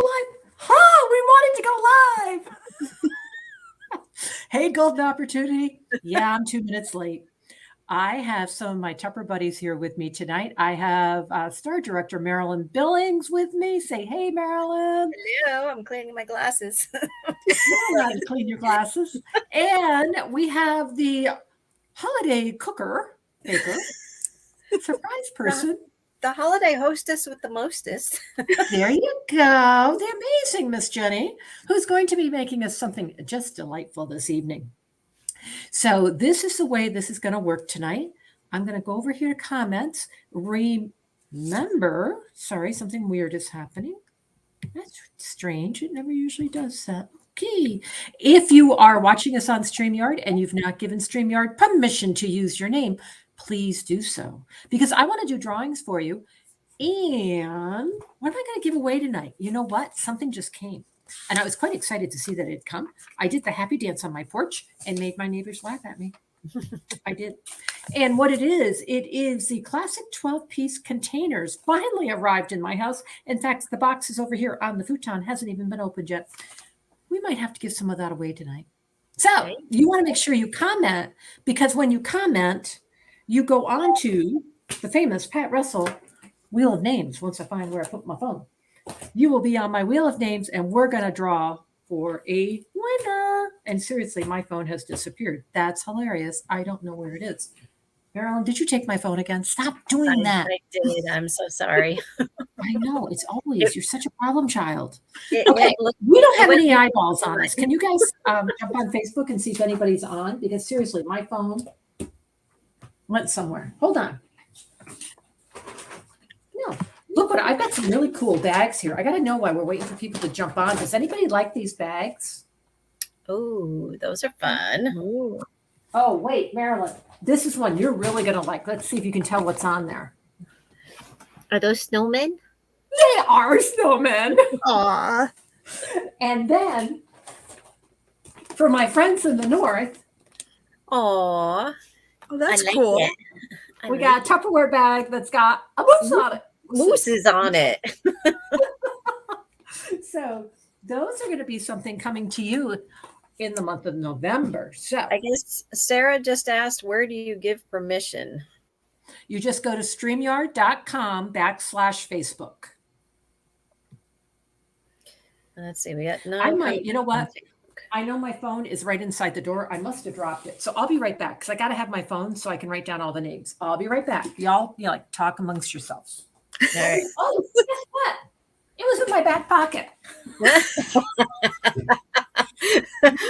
live. Huh, we wanted to go live. Hey, Golden Opportunity. Yeah, I'm 2 minutes late. I have some of my Tupper buddies here with me tonight. I have Star Director Marilyn Billings with me. Say, hey, Marilyn. Hello, I'm cleaning my glasses. You know how to clean your glasses. And we have the holiday baker, surprise person. The holiday hostess with the mostest. There you go. The amazing Miss Jenny, who's going to be making us something just delightful this evening. So this is the way this is going to work tonight. I'm going to go over here to comments. Remember, sorry, something weird is happening. That's strange. It never usually does that. Okay. If you are watching us on StreamYard and you've not given StreamYard permission to use your name, please do so, because I want to do drawings for you. And what am I going to give away tonight? You know what? Something just came. And I was quite excited to see that it had come. I did the happy dance on my porch and made my neighbors laugh at me. I did. And what it is the classic 12-piece containers finally arrived in my house. In fact, the box is over here on the futon, hasn't even been opened yet. We might have to give some of that away tonight. So you want to make sure you comment, because when you comment, you go on to the famous Pat Russell Wheel of Names. Once I find where I put my phone, you will be on my Wheel of Names, and we're going to draw for a winner. And seriously, my phone has disappeared. That's hilarious. I don't know where it is. Marilyn, did you take my phone again? Stop doing that. I did. I'm so sorry. I know. It's always, you're such a problem child. Okay. We don't have any eyeballs on us. Can you guys jump on Facebook and see if anybody's on? Because seriously, my phone went somewhere. Hold on. No. Look what I've got, some really cool bags here. I got to know why we're waiting for people to jump on. Does anybody like these bags? Oh, those are fun. Ooh. Oh, wait, Marilyn. This is one you're really going to like. Let's see if you can tell what's on there. Are those snowmen? They are snowmen. Aw. And then for my friends in the north. Aw. Oh, that's cool. We got a Tupperware bag that's got a moose on it. Moose is on it. So those are going to be something coming to you in the month of November. So I guess Sarah just asked, where do you give permission? You just go to StreamYard.com/Facebook. Let's see. We got no. I might, you know what? I know my phone is right inside the door. I must have dropped it. So I'll be right back, because I got to have my phone so I can write down all the names. I'll be right back. Y'all, like, talk amongst yourselves. All right. Oh, guess what? It was in my back pocket.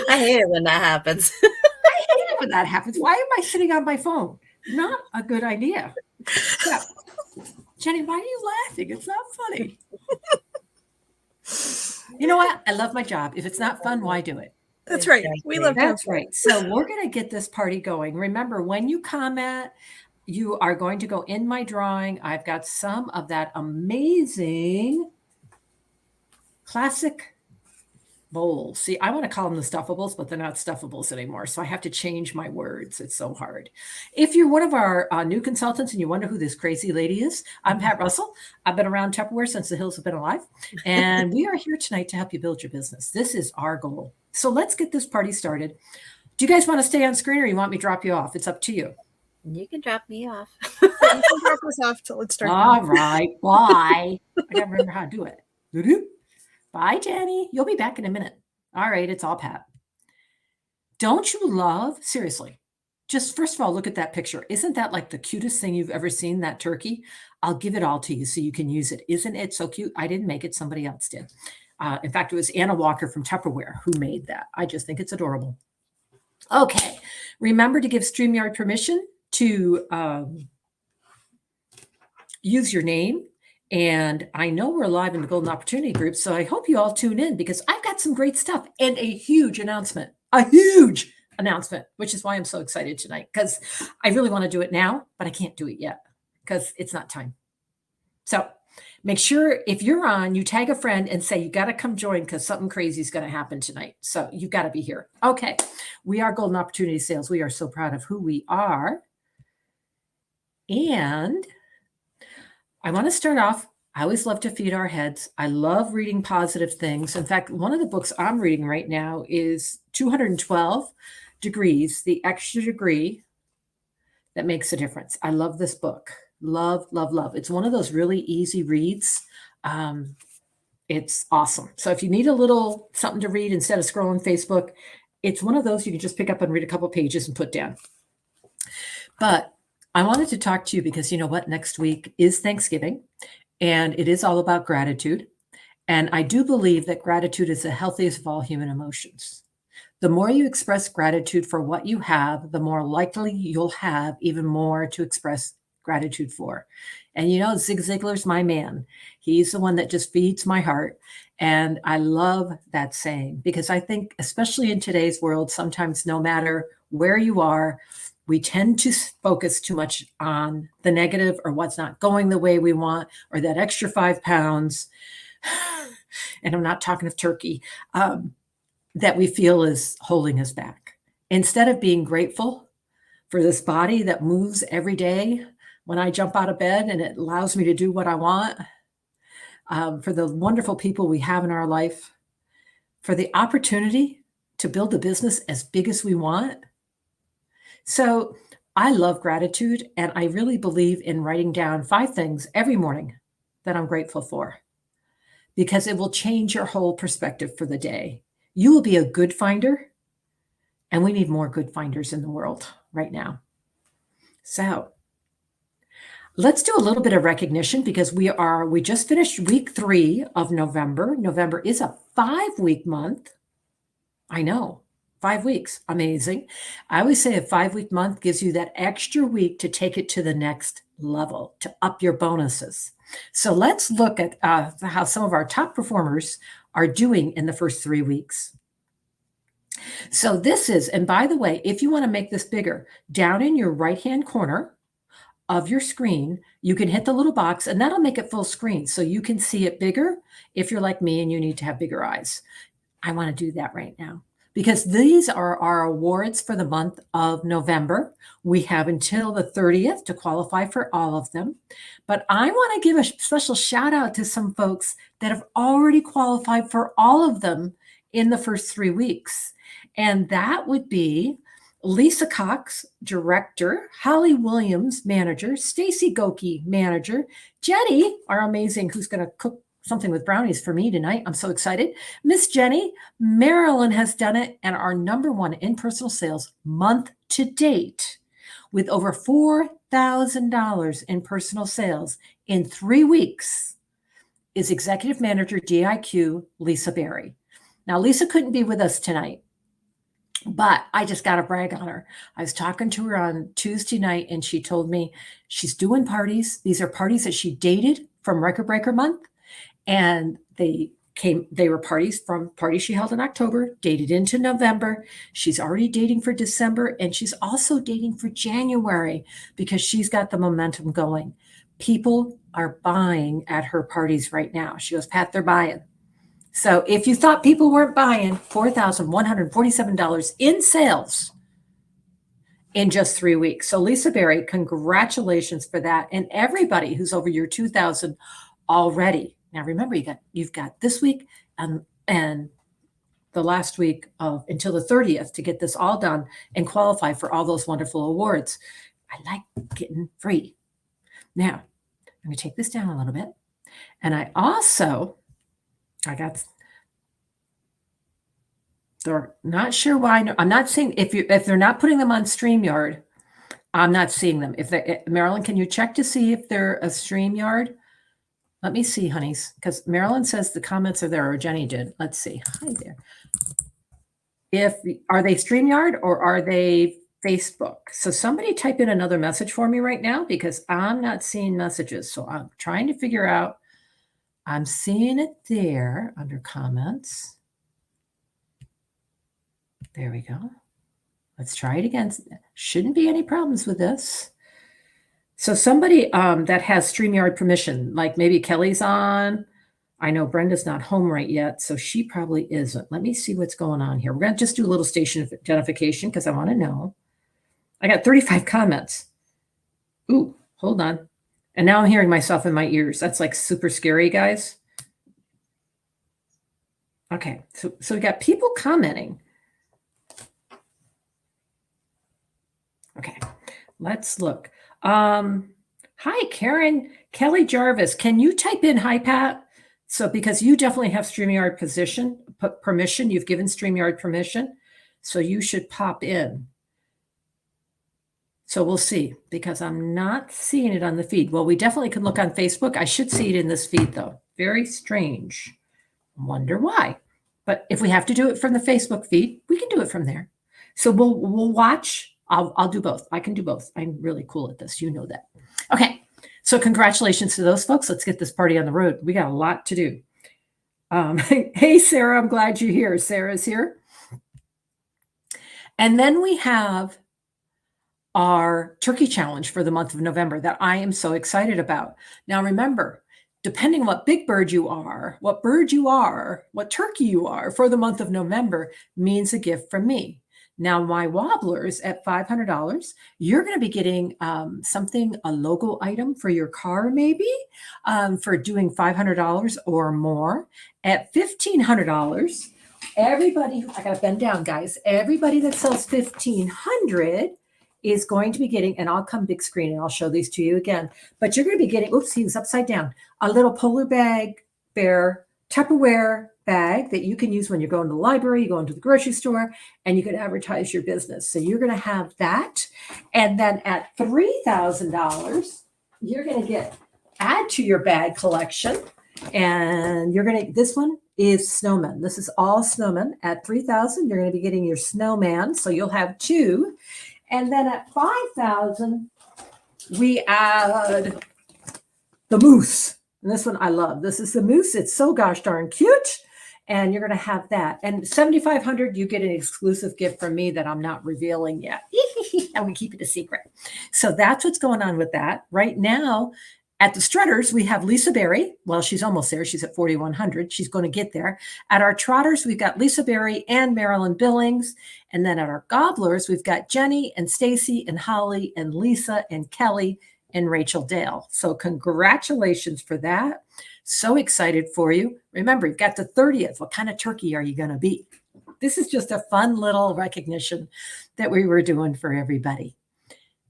I hate it when that happens. I hate it when that happens. Why am I sitting on my phone? Not a good idea. So, Jenny, why are you laughing? It's not funny. You know what? I love my job. If it's not fun, why do it? That's right. We love That's right. So we're going to get this party going. Remember, when you comment, you are going to go in my drawing. I've got some of that amazing classic bowls. See, I want to call them the stuffables, but they're not stuffables anymore. So I have to change my words. It's so hard. If you're one of our new consultants and you wonder who this crazy lady is, I'm Pat Russell. I've been around Tupperware since the hills have been alive. And we are here tonight to help you build your business. This is our goal. So let's get this party started. Do you guys want to stay on screen, or you want me to drop you off? It's up to you. You can drop me off. You can drop us off till it starts. All right. Bye. I got to remember how to do it. Bye, Jenny. You'll be back in a minute. All right. It's all Pat. Don't you love, seriously, just first of all, look at that picture. Isn't that like the cutest thing you've ever seen, that turkey? I'll give it all to you so you can use it. Isn't it so cute? I didn't make it. Somebody else did. In fact, it was Anna Walker from Tupperware who made that. I just think it's adorable. Okay. Remember to give StreamYard permission to use your name. And I know we're live in the Golden Opportunity Group, so I hope you all tune in, because I've got some great stuff and a huge announcement, which is why I'm so excited tonight, because I really want to do it now, but I can't do it yet because it's not time. So make sure if you're on, you tag a friend and say, you got to come join, because something crazy is going to happen tonight. So you've got to be here. Okay. We are Golden Opportunity Sales. We are so proud of who we are. And I want to start off. I always love to feed our heads. I love reading positive things. In fact, one of the books I'm reading right now is 212 Degrees, the extra degree that makes a difference. I love this book. Love, love, love. It's one of those really easy reads. It's awesome. So if you need a little something to read instead of scrolling Facebook, it's one of those you can just pick up and read a couple pages and put down. But I wanted to talk to you because you know what? Next week is Thanksgiving, and it is all about gratitude. And I do believe that gratitude is the healthiest of all human emotions. The more you express gratitude for what you have, the more likely you'll have even more to express gratitude for. And you know, Zig Ziglar's my man. He's the one that just feeds my heart. And I love that saying because I think, especially in today's world, sometimes no matter where you are, we tend to focus too much on the negative or what's not going the way we want or that extra 5 pounds. And I'm not talking of turkey. That we feel is holding us back. Instead of being grateful for this body that moves every day when I jump out of bed and it allows me to do what I want, for the wonderful people we have in our life, for the opportunity to build a business as big as we want. So I love gratitude, and I really believe in writing down 5 things every morning that I'm grateful for because it will change your whole perspective for the day. You will be a good finder, and we need more good finders in the world right now. So let's do a little bit of recognition because we just finished week 3 of November. November is a 5-week month. I know, 5 weeks, amazing. I always say a 5-week month gives you that extra week to take it to the next level, to up your bonuses. So let's look at how some of our top performers are doing in the first 3 weeks. So this is, and by the way, if you want to make this bigger, down in your right-hand corner of your screen, you can hit the little box and that'll make it full screen so you can see it bigger if you're like me and you need to have bigger eyes. I want to do that right now because these are our awards for the month of November. We have until the 30th to qualify for all of them. But I want to give a special shout out to some folks that have already qualified for all of them in the first 3 weeks. And that would be Lisa Cox, director, Holly Williams, manager, Stacy Goki, manager, Jenny, our amazing, who's going to cook something with brownies for me tonight. I'm so excited. Miss Jenny, Marilyn has done it, and our #1 in personal sales month to date with over $4,000 in personal sales in 3 weeks is executive manager DIQ, Lisa Berry. Now, Lisa couldn't be with us tonight, but I just got to brag on her. I was talking to her on Tuesday night, and she told me she's doing parties. These are parties that she dated from Record Breaker Month. And they were parties she held in October, dated into November. She's already dating for December, and she's also dating for January because she's got the momentum going. People are buying at her parties right now. She goes, Pat, they're buying. So if you thought people weren't buying, $4,147 in sales in just 3 weeks. So Lisa Berry, congratulations for that. And everybody who's over your 2,000 already. Now, remember, you've got this week and the last week of until the 30th to get this all done and qualify for all those wonderful awards. I like getting free. Now, I'm going to take this down a little bit. And they're not sure why. I'm not seeing, if they're not putting them on StreamYard, I'm not seeing them. Marilyn, can you check to see if they're a StreamYard? Let me see, honeys, because Marilyn says the comments are there, or Jenny did. Let's see. Hi there. Are they StreamYard or are they Facebook? So somebody type in another message for me right now because I'm not seeing messages. So I'm trying to figure out. I'm seeing it there under comments. There we go. Let's try it again. Shouldn't be any problems with this. So somebody that has StreamYard permission, like maybe Kelly's on. I know Brenda's not home right yet, so she probably isn't. Let me see what's going on here. We're going to just do a little station identification because I want to know. I got 35 comments. Ooh, hold on. And now I'm hearing myself in my ears. That's like super scary, guys. Okay, so we got people commenting. Okay, let's look. Hi, Karen. Kelly Jarvis. Can you type in hi, Pat? So because you definitely have StreamYard permission. You've given StreamYard permission. So you should pop in. So we'll see, because I'm not seeing it on the feed. Well, we definitely can look on Facebook. I should see it in this feed, though. Very strange. Wonder why. But if we have to do it from the Facebook feed, we can do it from there. So we'll watch. I'll do both. I can do both. I'm really cool at this. You know that. Okay. So congratulations to those folks. Let's get this party on the road. We got a lot to do. Hey, Sarah, I'm glad you're here. Sarah's here. And then we have our turkey challenge for the month of November that I am so excited about. Now, remember, depending on what big bird you are, what bird you are, what turkey you are for the month of November means a gift from me. Now, my wobblers at $500, you're going to be getting something, a logo item for your car, maybe for doing $500 or more. At $1,500, everybody, I got to bend down, guys. Everybody that sells $1,500 is going to be getting, and I'll come big screen and I'll show these to you again, but you're going to be getting, oops, he was upside down, a little polar bag bear Tupperware bag that you can use when you're going to the library, you go into the grocery store, and you can advertise your business. So you're going to have that. And then at $3,000, you're going to add to your bag collection. And you're going to, this one is snowman. This is all snowman. At $3,000, you're going to be getting your snowman. So you'll have two. And then at $5,000, we add the moose. And this one I love. This is the moose. It's so gosh darn cute. And you're going to have that. And $7,500, you get an exclusive gift from me that I'm not revealing yet. I will keep it a secret. So that's what's going on with that. Right now, at the Strutters, we have Lisa Berry. Well, she's almost there. She's at 4,100. She's going to get there. At our Trotters, we've got Lisa Berry and Marilyn Billings. And then at our Gobblers, we've got Jenny and Stacy and Holly and Lisa and Kelly and Rachel Dale. So congratulations for that. So excited for you. Remember, you've got the 30th. What kind of turkey are you going to be? This is just a fun little recognition that we were doing for everybody.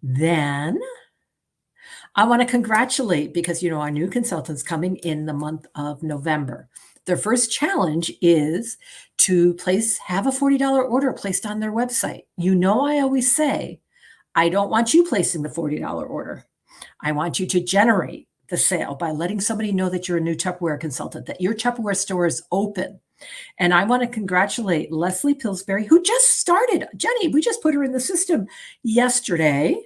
Then I want to congratulate, because, you know, our new consultants coming in the month of November. Their first challenge is to have a $40 order placed on their website. You know, I always say, I don't want you placing the $40 order. I want you to generate the sale by letting somebody know that you're a new Tupperware consultant, that your Tupperware store is open. And I want to congratulate Leslie Pillsbury, who just started. Jenny, we just put her in the system yesterday.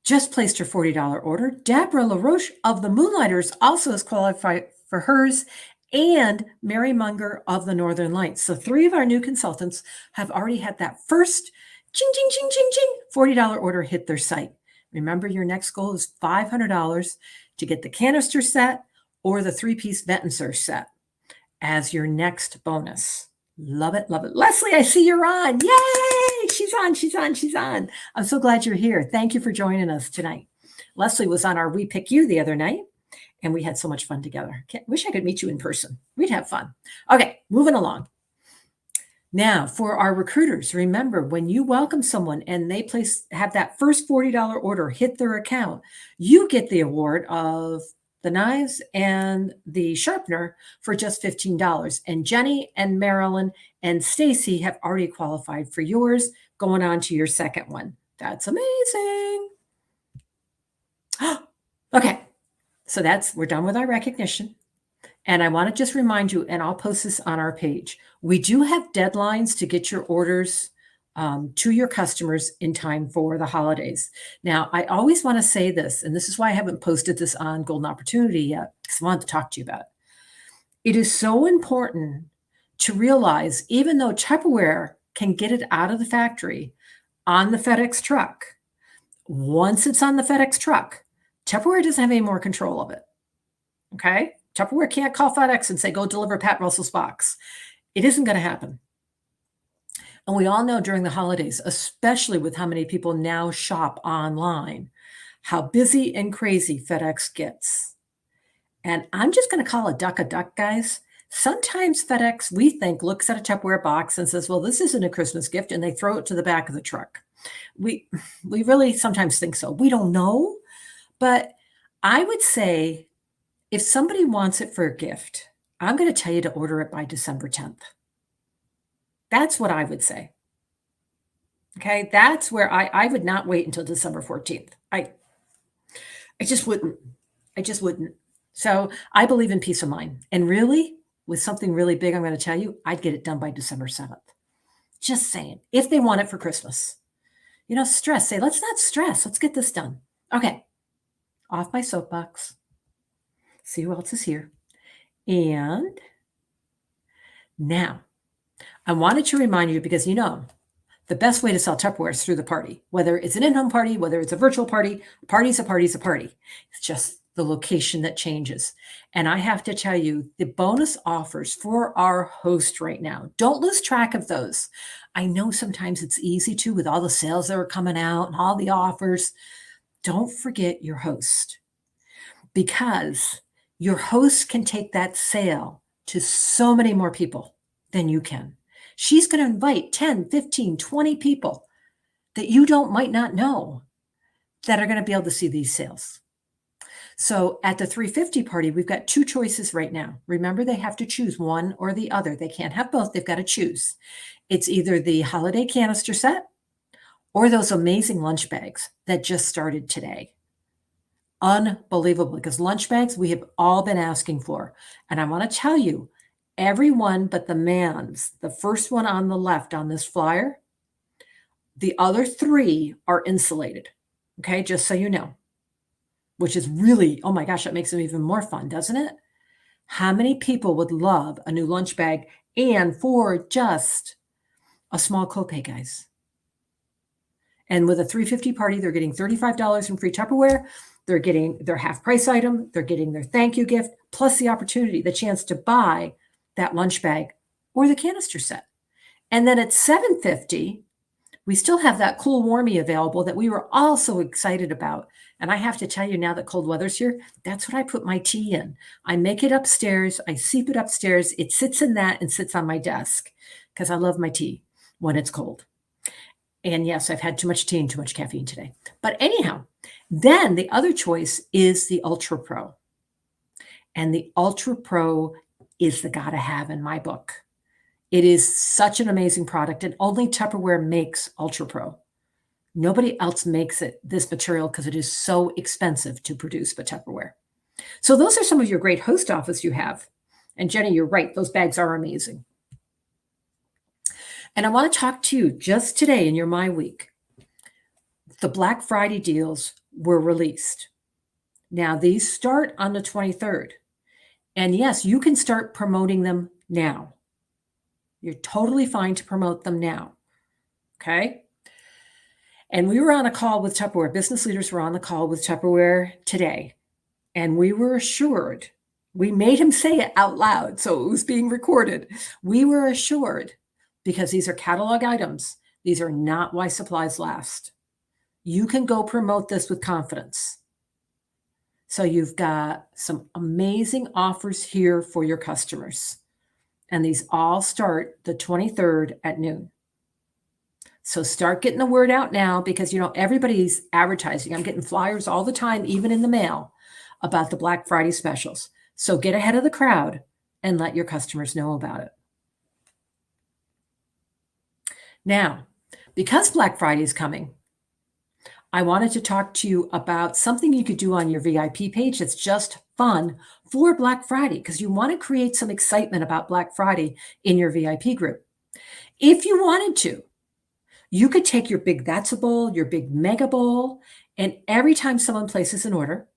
Just placed her $40 order. Deborah LaRoche of the Moonlighters also is qualified for hers, and Mary Munger of the Northern Lights. So 3 of our new consultants have already had that first ching, ching, ching, ching, ching, $40 order hit their site. Remember, your next goal is $500 to get the canister set or the 3-piece Ventensur set as your next bonus. Love it, love it. Leslie, I see you're on. Yay! She's on, she's on, she's on. I'm so glad you're here. Thank you for joining us tonight. Leslie was on our We Pick You the other night, and we had so much fun together. Wish I could meet you in person. We'd have fun. Okay, moving along. Now, for our recruiters, remember, when you welcome someone and they have that first $40 order hit their account, you get the award of the knives and the sharpener for just $15. And Jenny and Marilyn and Stacy have already qualified for yours, going on to your second one. That's amazing. Okay, so we're done with our recognition. And I want to just remind you, and I'll post this on our page, we do have deadlines to get your orders to your customers in time for the holidays. Now, I always want to say this, and this is why I haven't posted this on Golden Opportunity yet, because I wanted to talk to you about it. It is so important to realize, even though Tupperware can get it out of the factory on the FedEx truck, once it's on the FedEx truck, Tupperware doesn't have any more control of it. Okay? Tupperware can't call FedEx and say, go deliver Pat Russell's box. It isn't going to happen. And we all know during the holidays, especially with how many people now shop online, how busy and crazy FedEx gets. And I'm just going to call a duck, guys. Sometimes FedEx, we think, looks at a Tupperware box and says, well, this isn't a Christmas gift, and they throw it to the back of the truck. We really sometimes think so. We don't know. But I would say if somebody wants it for a gift, I'm going to tell you to order it by December 10th. That's what I would say. Okay, that's where I would not wait until December 14th. I just wouldn't. I just wouldn't. So I believe in peace of mind. And really, with something really big, I'm going to tell you, I'd get it done by December 7th. Just saying. If they want it for Christmas. Stress. Say, let's not stress. Let's get this done. Okay. Off my soapbox. See who else is here. And now, I wanted to remind you because the best way to sell Tupperware is through the party. Whether it's an in-home party, whether it's a virtual party, a party's a party's a party. It's just the location that changes. And I have to tell you, the bonus offers for our host right now, don't lose track of those. I know sometimes it's easy to with all the sales that are coming out and all the offers. Don't forget your host, because your host can take that sale to so many more people than you can. She's going to invite 10, 15, 20 people that you might not know that are going to be able to see these sales. So at the 350 party, we've got two choices right now. Remember, they have to choose one or the other. They can't have both. They've got to choose. It's either the holiday canister set or those amazing lunch bags that just started today. Unbelievable, because lunch bags we have all been asking for. And I want to tell you, everyone but the man's, the first one on the left on this flyer, the other three are insulated. Okay, just so you know, which is really, oh my gosh, that makes them even more fun, doesn't it? How many people would love a new lunch bag and for just a small copay, guys? And with a 350 party, they're getting $35 in free Tupperware. They're getting their half price item. They're getting their thank you gift, plus the opportunity, the chance to buy that lunch bag or the canister set. And then at $750, we still have that cool warmie available that we were all so excited about. And I have to tell you, now that cold weather's here, that's what I put my tea in. I make it upstairs. I seep it upstairs. It sits in that and sits on my desk because I love my tea when it's cold. And yes, I've had too much tea and too much caffeine today. But anyhow, then the other choice is the Ultra Pro. And the Ultra Pro is the gotta have in my book. It is such an amazing product, and only Tupperware makes Ultra Pro. Nobody else makes this material because it is so expensive to produce but Tupperware. So those are some of your great host offers you have. And Jenny, you're right. Those bags are amazing. And I want to talk to you just today in your My Week. The Black Friday deals were released. Now, these start on the 23rd. And yes, you can start promoting them now. You're totally fine to promote them now. Okay? And we were on a call with Tupperware. Business leaders were on the call with Tupperware today. And we were assured, we made him say it out loud, so it was being recorded. We were assured, because these are catalog items, these are not why supplies last. You can go promote this with confidence. So you've got some amazing offers here for your customers. And these all start the 23rd at noon. So start getting the word out now, because, everybody's advertising. I'm getting flyers all the time, even in the mail, about the Black Friday specials. So get ahead of the crowd and let your customers know about it. Now, because Black Friday is coming, I wanted to talk to you about something you could do on your VIP page that's just fun for Black Friday, because you want to create some excitement about Black Friday in your VIP group. If you wanted to, you could take your big That's a Bowl, your big Mega Bowl, and every time someone places an order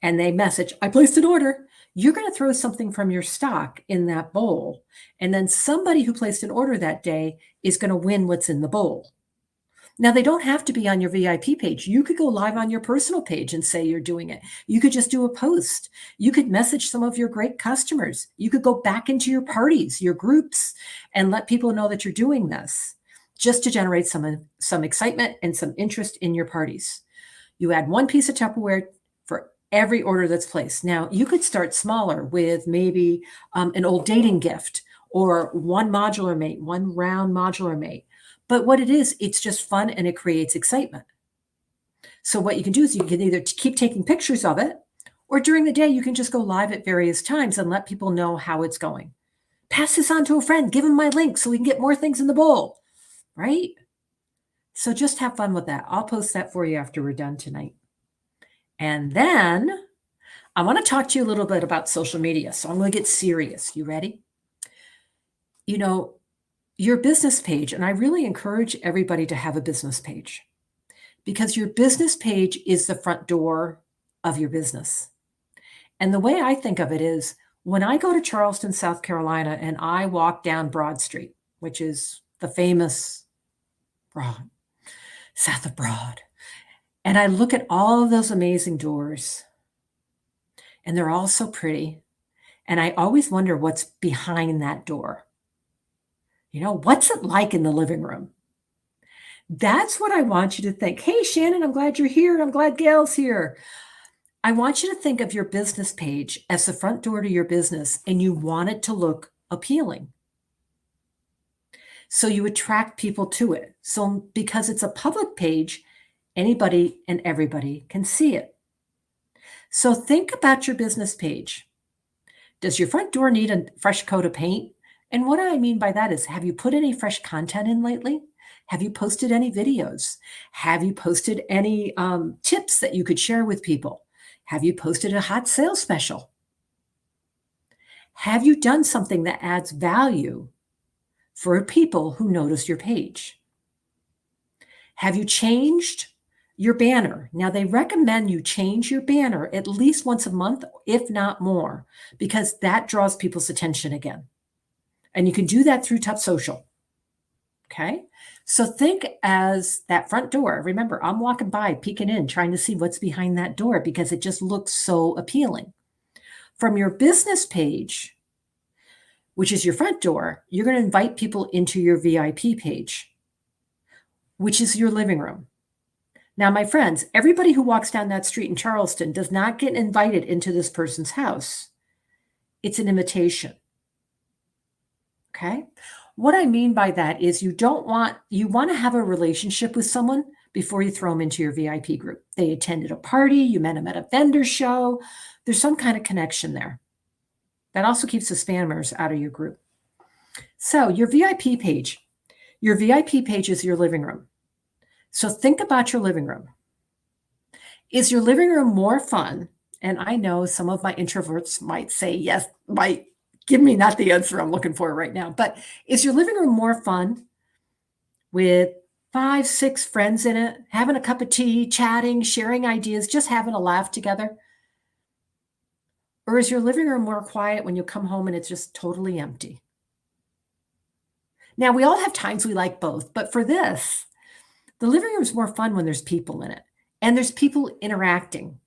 and they message, I placed an order, you're going to throw something from your stock in that bowl. And then somebody who placed an order that day is going to win what's in the bowl. Now, they don't have to be on your VIP page. You could go live on your personal page and say you're doing it. You could just do a post. You could message some of your great customers. You could go back into your parties, your groups, and let people know that you're doing this. just to generate some excitement and some interest in your parties. You add one piece of Tupperware for every order that's placed. Now, you could start smaller with maybe an old dating gift or one modular mate, one round modular mate. But what it is, it's just fun and it creates excitement. So what you can do is you can either keep taking pictures of it, or during the day, you can just go live at various times and let people know how it's going. Pass this on to a friend, give them my link so we can get more things in the bowl, right? So just have fun with that. I'll post that for you after we're done tonight. And then I want to talk to you a little bit about social media. So I'm going to get serious. You ready? You know, your business page, and I really encourage everybody to have a business page because your business page is the front door of your business. And the way I think of it is when I go to Charleston, South Carolina, and I walk down Broad Street, which is the famous Broad, South of Broad, and I look at all of those amazing doors, and they're all so pretty. And I always wonder what's behind that door. You know, what's it like in the living room? That's what I want you to think. Hey, Shannon, I'm glad you're here. I'm glad Gail's here. I want you to think of your business page as the front door to your business, and you want it to look appealing. So you attract people to it. So because it's a public page, anybody and everybody can see it. So think about your business page. Does your front door need a fresh coat of paint? And what I mean by that is, have you put any fresh content in lately? Have you posted any videos? Have you posted any tips that you could share with people? Have you posted a hot sale special? Have you done something that adds value for people who notice your page? Have you changed your banner? Now, they recommend you change your banner at least once a month, if not more, because that draws people's attention again. And you can do that through Tup Social. Okay? So think as that front door. Remember, I'm walking by, peeking in, trying to see what's behind that door because it just looks so appealing. From your business page, which is your front door, you're going to invite people into your VIP page, which is your living room. Now, my friends, everybody who walks down that street in Charleston does not get invited into this person's house. It's an invitation. Okay? What I mean by that is you want to have a relationship with someone before you throw them into your VIP group. They attended a party, you met them at a vendor show. There's some kind of connection there. That also keeps the spammers out of your group. So your VIP page is your living room. So think about your living room. Is your living room more fun? And I know some of my introverts might say yes, might give me not the answer I'm looking for right now, but is your living room more fun with 5, 6 friends in it, having a cup of tea, chatting, sharing ideas, just having a laugh together? Or is your living room more quiet when you come home and it's just totally empty? Now, we all have times we like both, but for this, the living room is more fun when there's people in it and there's people interacting.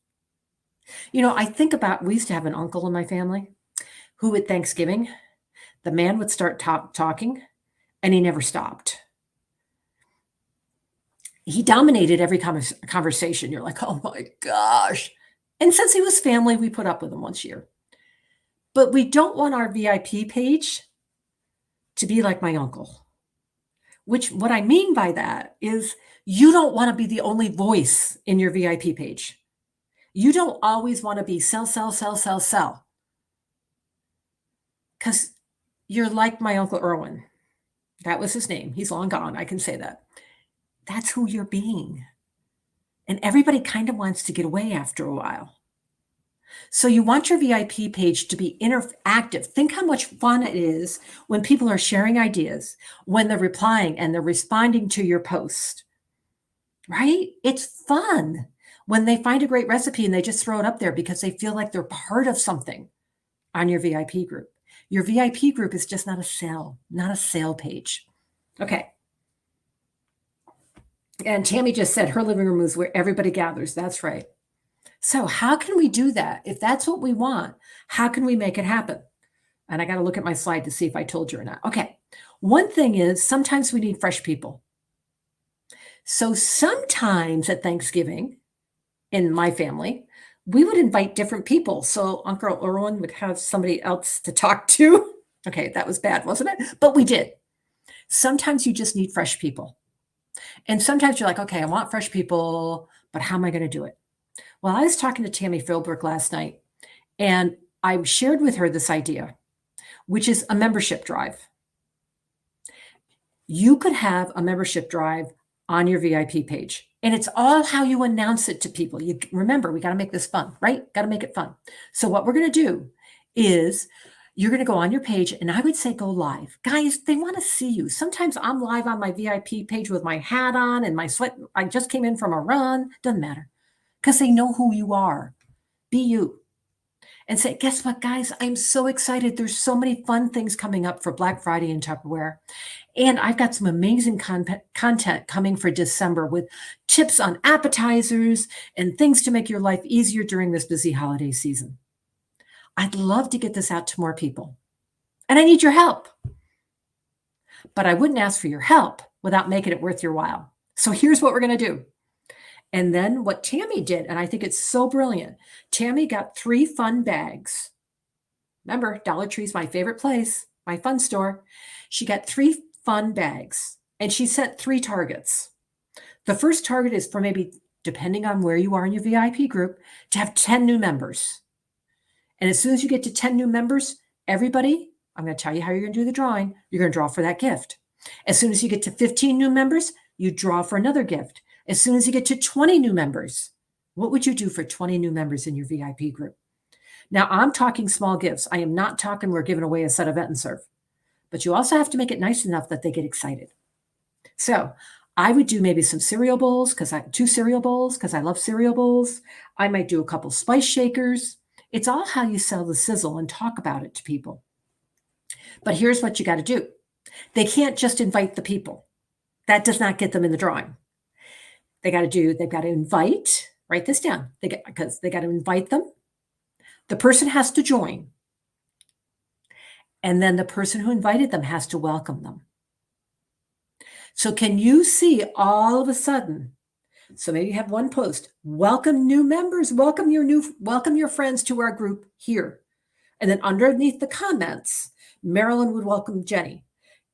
You know, I think about, we used to have an uncle in my family who at Thanksgiving, the man would start talking and he never stopped. He dominated every conversation. You're like, oh my gosh. And since he was family, we put up with him once a year. But we don't want our VIP page to be like my uncle. Which, what I mean by that is you don't want to be the only voice in your VIP page. You don't always want to be sell, sell, sell, sell, sell. Because you're like my Uncle Irwin. That was his name. He's long gone. I can say that. That's who you're being. And everybody kind of wants to get away after a while. So you want your VIP page to be interactive. Think how much fun it is when people are sharing ideas, when they're replying and they're responding to your post, right? It's fun when they find a great recipe and they just throw it up there because they feel like they're part of something on your VIP group. Your VIP group is just not a sale page. Okay. And Tammy just said her living room is where everybody gathers. That's right. So how can we do that? If that's what we want, how can we make it happen? And I got to look at my slide to see if I told you or not. Okay. One thing is sometimes we need fresh people. So sometimes at Thanksgiving in my family, we would invite different people. So Uncle Erwin would have somebody else to talk to. Okay, that was bad, wasn't it? But we did. Sometimes you just need fresh people. And sometimes you're like, okay, I want fresh people, but how am I going to do it? Well, I was talking to Tammy Philbrook last night, and I shared with her this idea, which is a membership drive. You could have a membership drive on your VIP page, and it's all how you announce it to people. You remember, we got to make this fun, right? Got to make it fun. So what we're going to do is you're going to go on your page, and I would say go live. Guys, they want to see you. Sometimes I'm live on my VIP page with my hat on and my sweat. I just came in from a run. Doesn't matter, because they know who you are. Be you. And say, guess what, guys? I'm so excited. There's so many fun things coming up for Black Friday in Tupperware. And I've got some amazing content coming for December with tips on appetizers and things to make your life easier during this busy holiday season. I'd love to get this out to more people. And I need your help. But I wouldn't ask for your help without making it worth your while. So here's what we're going to do. And then what Tammy did, and I think it's so brilliant, Tammy got 3 fun bags. Remember, Dollar Tree's my favorite place, my fun store. She got 3 fun bags, and she set 3 targets. The first target is for maybe, depending on where you are in your VIP group, to have 10 new members. And as soon as you get to 10 new members, everybody, I'm going to tell you how you're going to do the drawing. You're going to draw for that gift. As soon as you get to 15 new members, you draw for another gift. As soon as you get to 20 new members, what would you do for 20 new members in your VIP group? Now, I'm talking small gifts. I am not talking we're giving away a set of Vet & Serve. But you also have to make it nice enough that they get excited. So I would do maybe some cereal bowls, 2 cereal bowls, because I love cereal bowls. I might do a couple spice shakers. It's all how you sell the sizzle and talk about it to people. But here's what you got to do. They can't just invite the people. That does not get them in the drawing. They've got to invite, write this down, because they got to invite them. The person has to join. And then the person who invited them has to welcome them. So can you see all of a sudden, so maybe you have one post, welcome new members, welcome your friends to our group here. And then underneath the comments, Marilyn would welcome Jenny.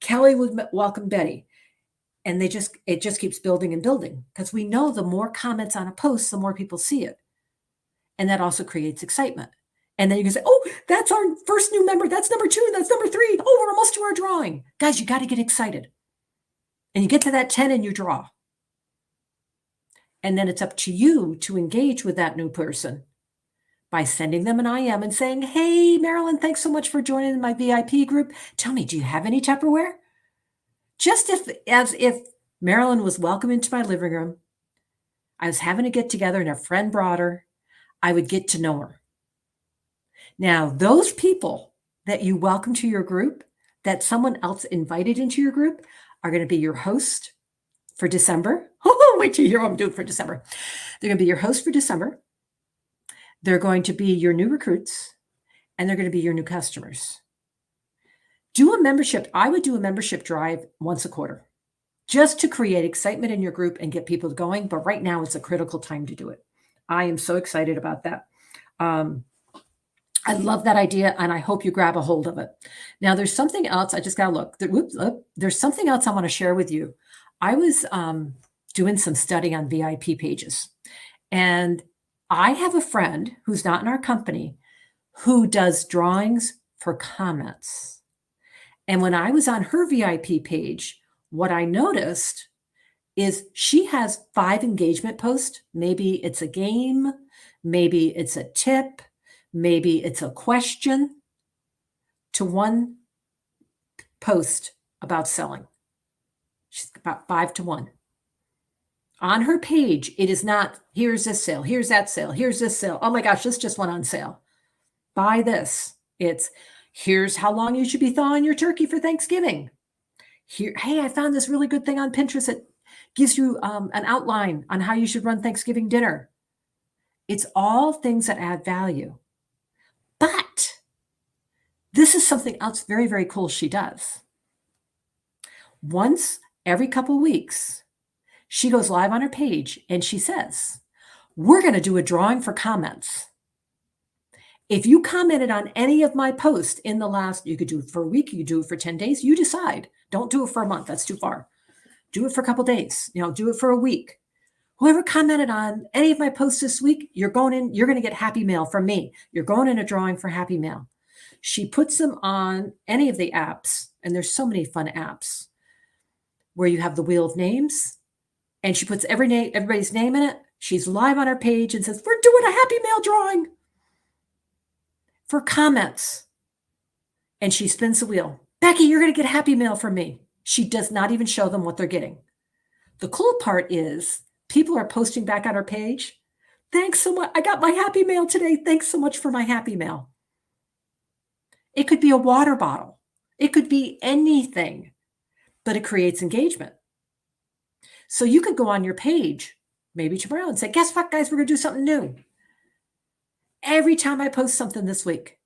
Kelly would welcome Betty. And it just keeps building and building, because we know the more comments on a post, the more people see it. And that also creates excitement. And then you can say, oh, that's our first new member. That's number 2. That's number 3. Oh, we're almost to our drawing. Guys, you got to get excited. And you get to that 10 and you draw. And then it's up to you to engage with that new person by sending them an IM and saying, hey, Marilyn, thanks so much for joining my VIP group. Tell me, do you have any Tupperware? Just as if Marilyn was welcome into my living room, I was having a get together and a friend brought her, I would get to know her. Now, those people that you welcome to your group, that someone else invited into your group, are going to be your host for December. Oh, wait till you hear what I'm doing for December. They're going to be your host for December. They're going to be your new recruits, and they're going to be your new customers. Do a membership. I would do a membership drive once a quarter, just to create excitement in your group and get people going. But right now it's a critical time to do it. I am so excited about that. I love that idea, and I hope you grab a hold of it. Now, there's something else. I just got to look. There's something else I want to share with you. I was doing some study on VIP pages, and I have a friend who's not in our company who does drawings for comments. And when I was on her VIP page, what I noticed is she has 5 engagement posts. Maybe it's a game, maybe it's a tip, maybe it's a question, to 1 post about selling. She's about 5 to 1. On her page, it is not, here's this sale, here's that sale, here's this sale. Oh my gosh, this just went on sale. Buy this. It's, here's how long you should be thawing your turkey for Thanksgiving. Here, hey, I found this really good thing on Pinterest that gives you an outline on how you should run Thanksgiving dinner. It's all things that add value. But this is something else very, very cool she does. Once every couple of weeks, She goes live on her page and she says, we're going to do a drawing for comments. If you commented on any of my posts in the last, you could do it for a week, you could do it for 10 days, you decide. Don't do it for a month. That's too far. Do it for a couple days, do it for a week. Whoever commented on any of my posts this week, you're going to get happy mail from me. You're going in a drawing for happy mail. She puts them on any of the apps, and there's so many fun apps where you have the wheel of names, and she puts everybody's name in it. She's live on her page and says, we're doing a happy mail drawing for comments. And she spins the wheel. Becky, you're going to get happy mail from me. She does not even show them what they're getting. The cool part is people are posting back on her page. Thanks so much. I got my happy mail today. Thanks so much for my happy mail. It could be a water bottle. It could be anything, but it creates engagement. So you could go on your page, maybe tomorrow, and say, guess what, guys, we're going to do something new. Every time I post something this week,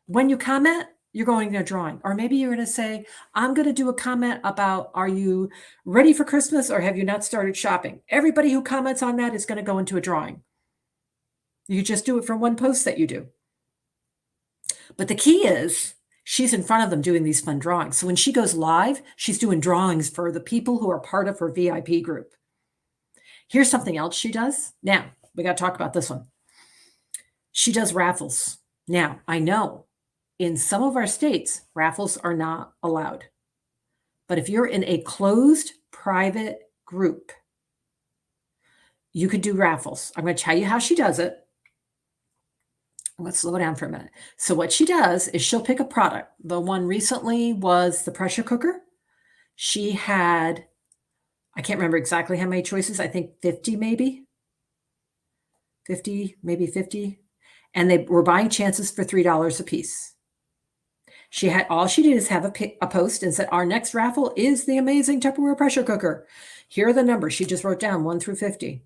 when you comment, you're going to a drawing. Or maybe you're going to say, I'm going to do a comment about, are you ready for Christmas or have you not started shopping? Everybody who comments on that is going to go into a drawing. You just do it for one post that you do. But the key is she's in front of them doing these fun drawings. So when she goes live, she's doing drawings for the people who are part of her VIP group. Here's something else she does. Now, we got to talk about this one. She does raffles. Now, I know in some of our states, raffles are not allowed. But if you're in a closed private group, you could do raffles. I'm going to tell you how she does it. Let's slow down for a minute. So what she does is she'll pick a product. The one recently was the pressure cooker. She had, I can't remember exactly how many choices. I think 50 maybe. 50, maybe 50. And they were buying chances for $3 a piece. All she did is have a post and said, our next raffle is the amazing Tupperware pressure cooker. Here are the numbers. She just wrote down 1 through 50.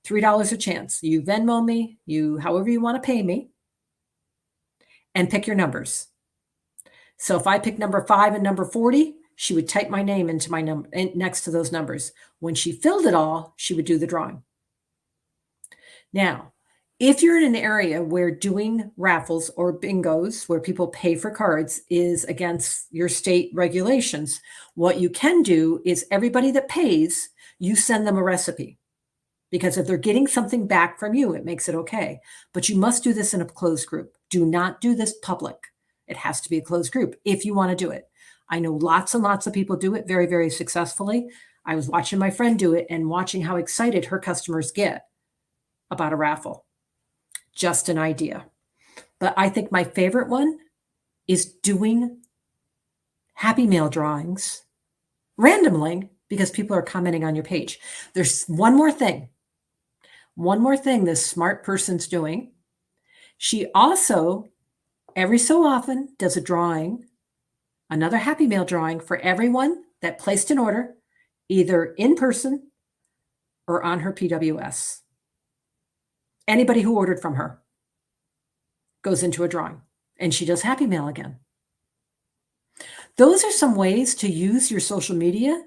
$3 a chance. You Venmo me, however you want to pay me, and pick your numbers. So if I pick number 5 and number 40, she would type my name into my number next to those numbers. When she filled it all, she would do the drawing. Now, if you're in an area where doing raffles or bingos where people pay for cards is against your state regulations, what you can do is everybody that pays, you send them a recipe. Because if they're getting something back from you, it makes it okay. But you must do this in a closed group. Do not do this public. It has to be a closed group if you want to do it. I know lots and lots of people do it very, very successfully. I was watching my friend do it and watching how excited her customers get about a raffle. Just an idea. But I think my favorite one is doing happy mail drawings randomly because people are commenting on your page. There's one more thing this smart person's doing. She also, every so often, does a drawing, another happy mail drawing for everyone that placed an order, either in person or on her PWS. Anybody who ordered from her goes into a drawing, and she does happy mail again. Those are some ways to use your social media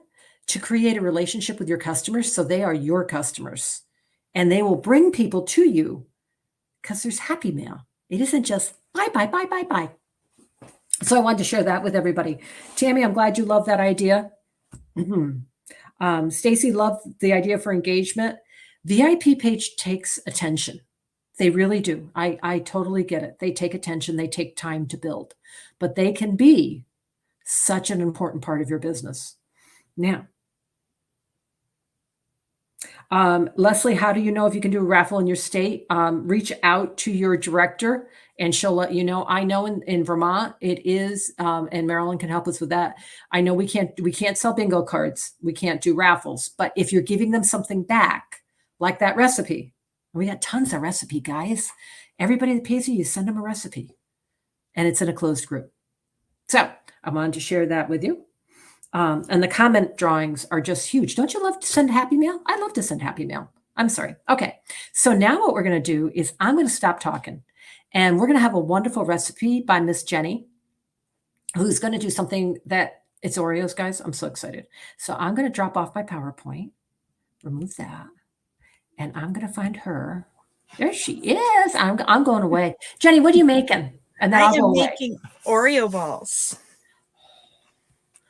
to create a relationship with your customers so they are your customers, and they will bring people to you because there's happy mail. It isn't just bye, bye, bye, bye, bye. So I wanted to share that with everybody. Tammy, I'm glad you love that idea. Stacy loved the idea for engagement. VIP page takes attention. They really do. I totally get it. They take attention. They take time to build, but they can be such an important part of your business. Now, Leslie, how do you know if you can do a raffle in your state? Reach out to your director and she'll let you know. I know in Vermont it is, and Marilyn can help us with that. I know we can't sell bingo cards. We can't do raffles, but if you're giving them something back, like that recipe, we got tons of recipe, guys. Everybody that pays you send them a recipe, and it's in a closed group. So I wanted to share that with you. And the comment drawings are just huge. Don't you love to send happy mail? I love to send happy mail. I'm sorry. Okay. So now what we're going to do is I'm going to stop talking, and we're going to have a wonderful recipe by Miss Jenny, who's going to do something that It's Oreos, guys. I'm so excited. So I'm going to drop off my PowerPoint, remove that, and I'm going to find her. There she is. I'm going away. Jenny, what are you making? And then I I'll go am away. making Oreo balls.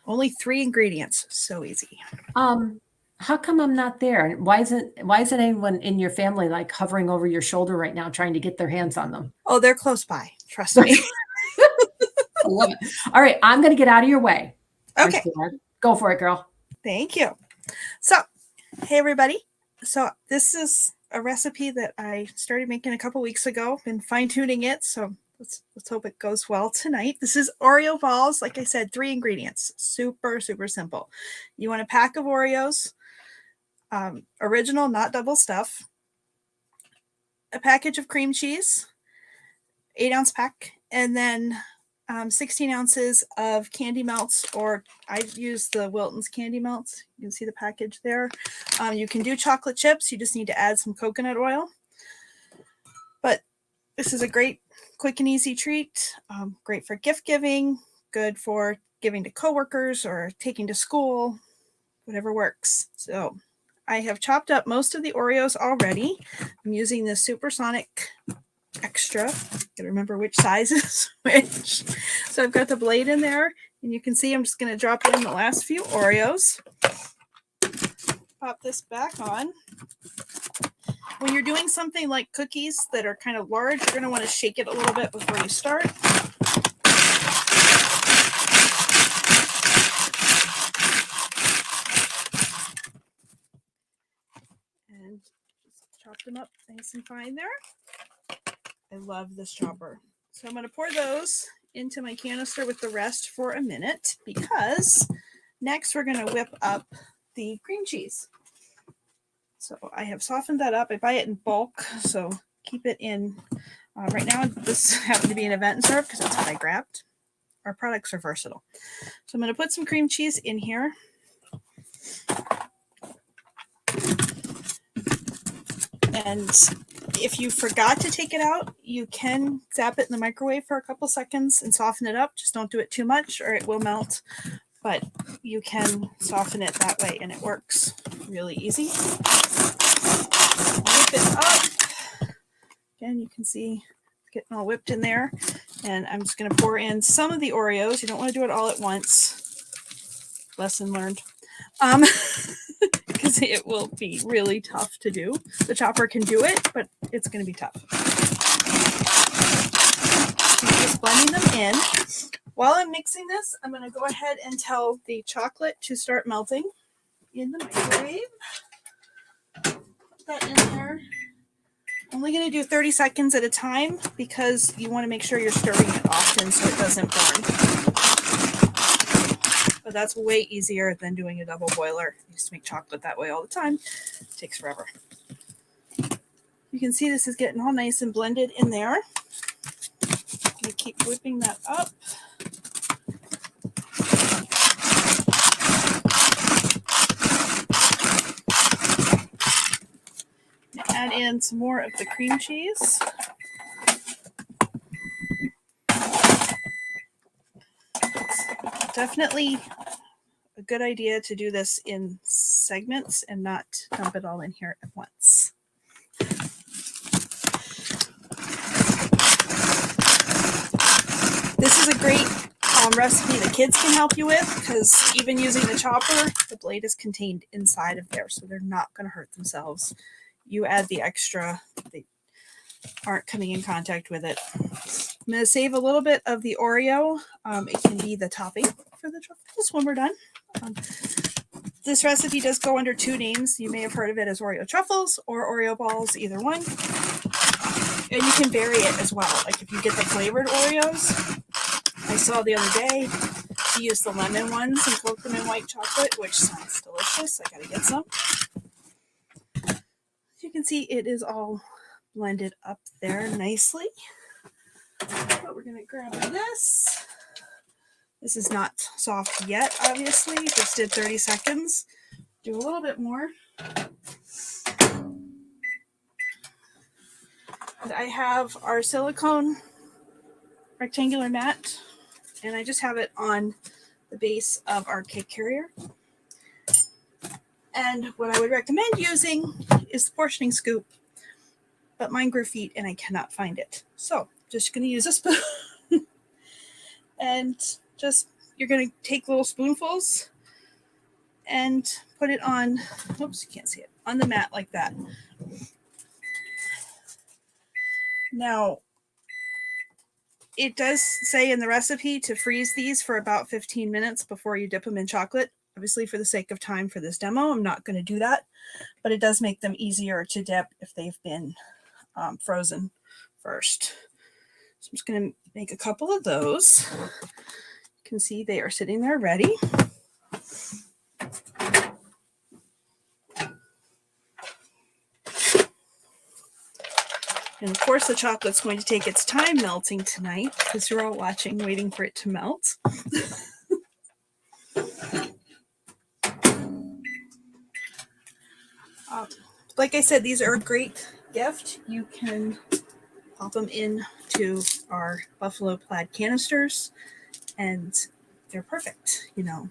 Only 3 ingredients. So easy. How come I'm not there? Why isn't anyone in your family like hovering over your shoulder right now trying to get their hands on them? Oh, they're close by. Trust me. I love it. All right, I'm going to get out of your way. Okay. Go for it, girl. Thank you. So, hey everybody. So this is a recipe that I started making a couple weeks ago. Been fine-tuning it, so let's hope it goes well tonight. This is Oreo balls. Like I said, 3 ingredients. Super, super simple. You want a pack of Oreos, original, not double stuff, a package of cream cheese, 8-ounce pack, and then 16 ounces of candy melts, or I use the Wilton's candy melts. You can see the package there. You can do chocolate chips. You just need to add some coconut oil. But this is a great, quick and easy treat. Great for gift giving, good for giving to coworkers or taking to school, whatever works. So I have chopped up most of the Oreos already. I'm using this supersonic extra. Gotta remember which size is which. So I've got the blade in there, and you can see I'm just going to drop in the last few Oreos. Pop this back on. When you're doing something like cookies that are kind of large, you're going to want to shake it a little bit before you start. And just chop them up nice and fine there. I love this chopper. So I'm going to pour those into my canister with the rest for a minute, because next we're going to whip up the cream cheese. So I have softened that up. I buy it in bulk, so keep it in. Right now, this happened to be an event and serve because that's what I grabbed. Our products are versatile. So I'm going to put some cream cheese in here. And if you forgot to take it out, you can zap it in the microwave for a couple seconds and soften it up. Just don't do it too much or it will melt. But you can soften it that way, and it works really easy. Whip it up. Again, you can see it's getting all whipped in there. And I'm just going to pour in some of the Oreos. You don't want to do it all at once. Lesson learned. Because it will be really tough to do. The chopper can do it, but it's going to be tough. So I'm just blending them in. While I'm mixing this, I'm going to go ahead and tell the chocolate to start melting in the microwave. Put that in there. Only going to do 30 seconds at a time because you want to make sure you're stirring it often so it doesn't burn. But that's way easier than doing a double boiler. I used to make chocolate that way all the time. It takes forever. You can see this is getting all nice and blended in there. I'm going to keep whipping that up. Add in some more of the cream cheese. It's definitely a good idea to do this in segments and not dump it all in here at once. This is a great recipe the kids can help you with, because even using the chopper, the blade is contained inside of there, so they're not going to hurt themselves. You add the extra, they aren't coming in contact with it. I'm going to save a little bit of the Oreo. It can be the topping for the truffles when we're done. This recipe does go under 2 names. You may have heard of it as Oreo truffles or Oreo balls, either one. And you can vary it as well. Like if you get the flavored Oreos, I saw the other day, she used the lemon ones and cooked them in white chocolate, which sounds delicious. I gotta get some. You can see it is all blended up there nicely. But we're gonna grab this. This is not soft yet, obviously. Just did 30 seconds. Do a little bit more. And I have our silicone rectangular mat, and I just have it on the base of our cake carrier. And what I would recommend using is the portioning scoop, but mine grew feet and I cannot find it. So just going to use a spoon and just, you're going to take little spoonfuls and put it on, oops, you can't see it, on the mat like that. Now, it does say in the recipe to freeze these for about 15 minutes before you dip them in chocolate. Obviously, for the sake of time for this demo, I'm not going to do that, but it does make them easier to dip if they've been frozen first. So I'm just going to make a couple of those. You can see they are sitting there ready. And of course, the chocolate's going to take its time melting tonight because you're all watching, waiting for it to melt. Like I said, these are a great gift. You can pop them into our buffalo plaid canisters, and they're perfect. You know,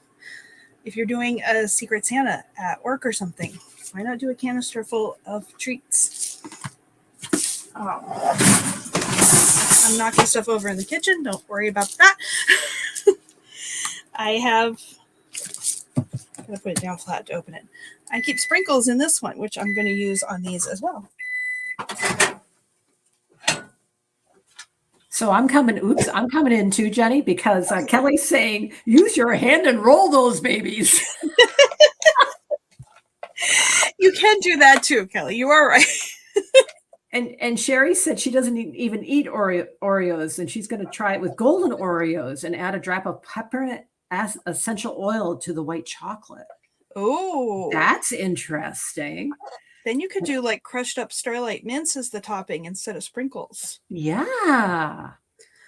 if you're doing a Secret Santa at work or something, why not do a canister full of treats? I'm knocking stuff over in the kitchen. Don't worry about that. I'm going to put it down flat to open it. I keep sprinkles in this one, which I'm going to use on these as well. So I'm coming in too, Jenny, because Kelly's saying, use your hand and roll those babies. You can do that too, Kelly. You are right. And Sherry said she doesn't even eat Oreos, and she's going to try it with golden Oreos and add a drop of peppermint essential oil to the white chocolate. Oh, that's interesting. Then you could do like crushed up Starlight Mints as the topping instead of sprinkles. Yeah.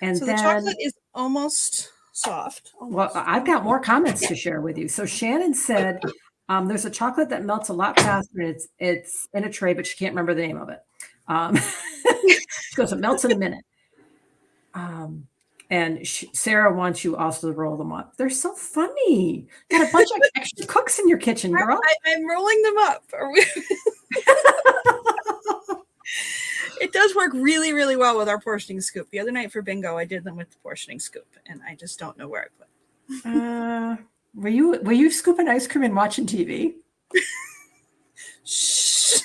And so then, the chocolate is almost soft. Almost. Well, I've got more comments to share with you. So Shannon said there's a chocolate that melts a lot faster. And it's in a tray, but she can't remember the name of it. She goes, it melts in a minute. And Sarah wants you also to roll them up. They're so funny. Got a bunch of extra cooks in your kitchen, girl. I'm rolling them up. It does work really, really well with our portioning scoop. The other night for bingo, I did them with the portioning scoop, and I just don't know where I put. Were you scooping ice cream and watching TV? Shh.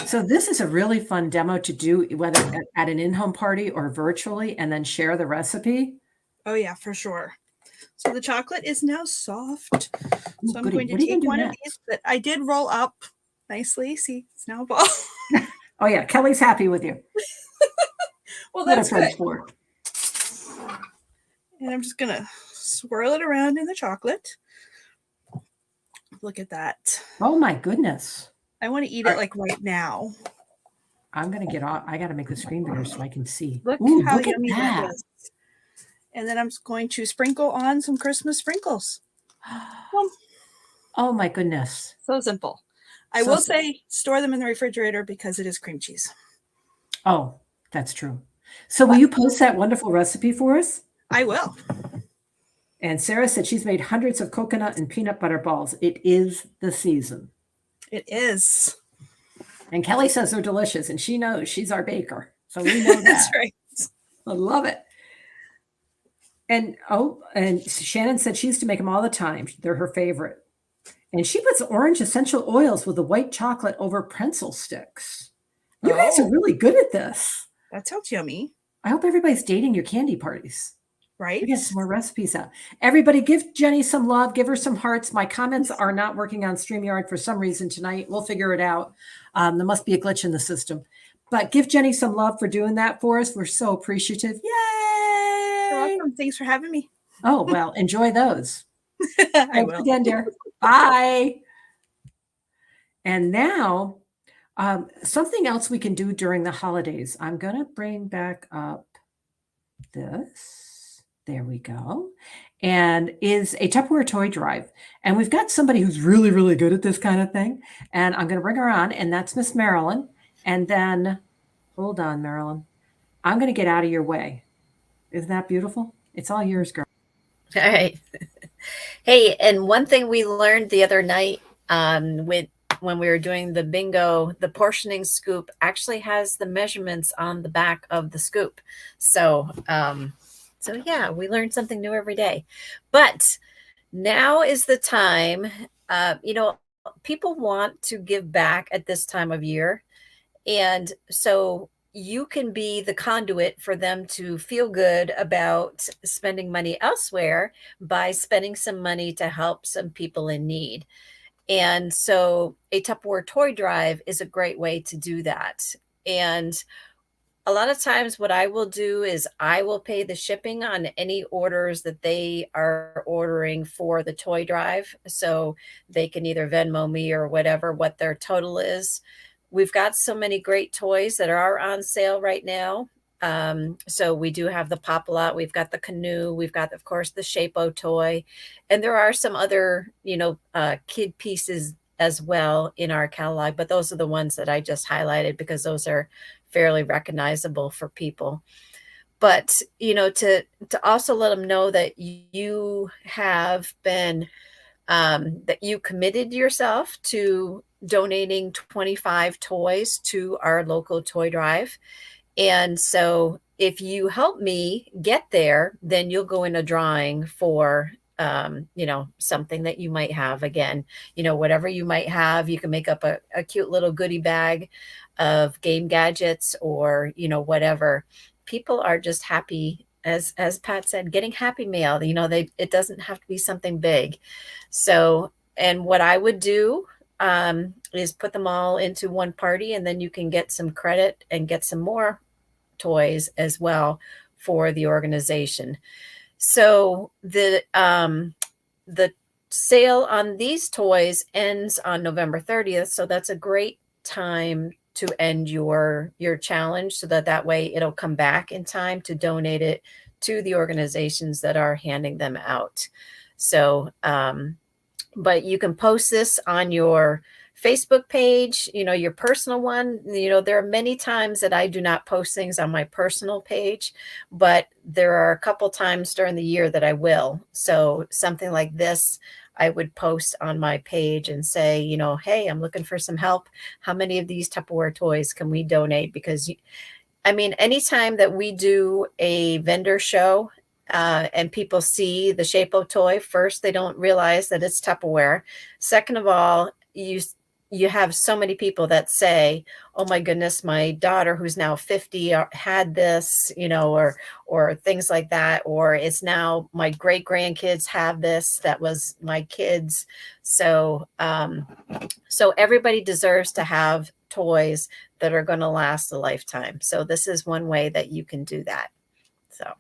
So this is a really fun demo to do, whether at an in-home party or virtually, and then share the recipe. Oh yeah, for sure. So the chocolate is now soft. So I'm going to take one of these that I did roll up nicely. See, it's now a ball. Oh yeah, Kelly's happy with you. Well, that's good. And I'm just gonna swirl it around in the chocolate. Look at that. Oh my goodness. I want to eat it like right now. I'm gonna get off. I gotta make the screen bigger so I can see. Look how yummy that is. And then I'm just going to sprinkle on some Christmas sprinkles. Oh my goodness. So simple. I will say store them in the refrigerator because it is cream cheese. Oh, that's true. So will you post that wonderful recipe for us? I will. And Sarah said she's made hundreds of coconut and peanut butter balls. It is the season. It is. And Kelly says they're delicious, and she knows she's our baker. So we know that. That's right. I love it. And Shannon said she used to make them all the time. They're her favorite. And she puts orange essential oils with the white chocolate over pretzel sticks. You guys are really good at this. That sounds yummy. I hope everybody's dating your candy parties. Right? We get some more recipes out. Everybody give Jenny some love. Give her some hearts. My comments are not working on StreamYard for some reason tonight. We'll figure it out. There must be a glitch in the system. But give Jenny some love for doing that for us. We're so appreciative. Yay! You're welcome. Thanks for having me. Oh, well, enjoy those. I will. Again, dear. Bye. And now, something else we can do during the holidays. I'm going to bring back up this. There we go. And is a Tupperware toy drive. And we've got somebody who's really, really good at this kind of thing. And I'm going to bring her on, and that's Miss Marilyn. And then, hold on, Marilyn. I'm going to get out of your way. Isn't that beautiful? It's all yours, girl. All right. Hey, and one thing we learned the other night with when we were doing the bingo, the portioning scoop actually has the measurements on the back of the scoop. So, so yeah, we learn something new every day. But now is the time. People want to give back at this time of year, and so you can be the conduit for them to feel good about spending money elsewhere by spending some money to help some people in need. And so a Tupperware toy drive is a great way to do that. And a lot of times what I will do is I will pay the shipping on any orders that they are ordering for the toy drive. So they can either Venmo me or whatever, what their total is. We've got so many great toys that are on sale right now. So we do have the Pop-A-Lot, we've got the canoe, we've got, of course, the Shape-O toy, and there are some other, kid pieces as well in our catalog, but those are the ones that I just highlighted because those are fairly recognizable for people. But to also let them know that you have been that you committed yourself to donating 25 toys to our local toy drive. And so if you help me get there, then you'll go in a drawing for something that you might have. Again, whatever you might have, you can make up a cute little goodie bag of game gadgets or whatever. People are just happy, as Pat said, getting happy mail. It doesn't have to be something big. So, and what I would do is put them all into one party, and then you can get some credit and get some more toys as well for the organization. So the sale on these toys ends on November 30th. So that's a great time to end your challenge, so that way it'll come back in time to donate it to the organizations that are handing them out. So, but you can post this on your Facebook page, your personal one. There are many times that I do not post things on my personal page, but there are a couple times during the year that I will. So something like this, I would post on my page and say, hey, I'm looking for some help. How many of these Tupperware toys can we donate? Because anytime that we do a vendor show, and people see the Shape-O toy, first, they don't realize that it's Tupperware. Second of all, you have so many people that say, oh my goodness, my daughter who's now 50 had this, or things like that, or it's now my great grandkids have this, that was my kids. So everybody deserves to have toys that are going to last a lifetime. So this is one way that you can do that. So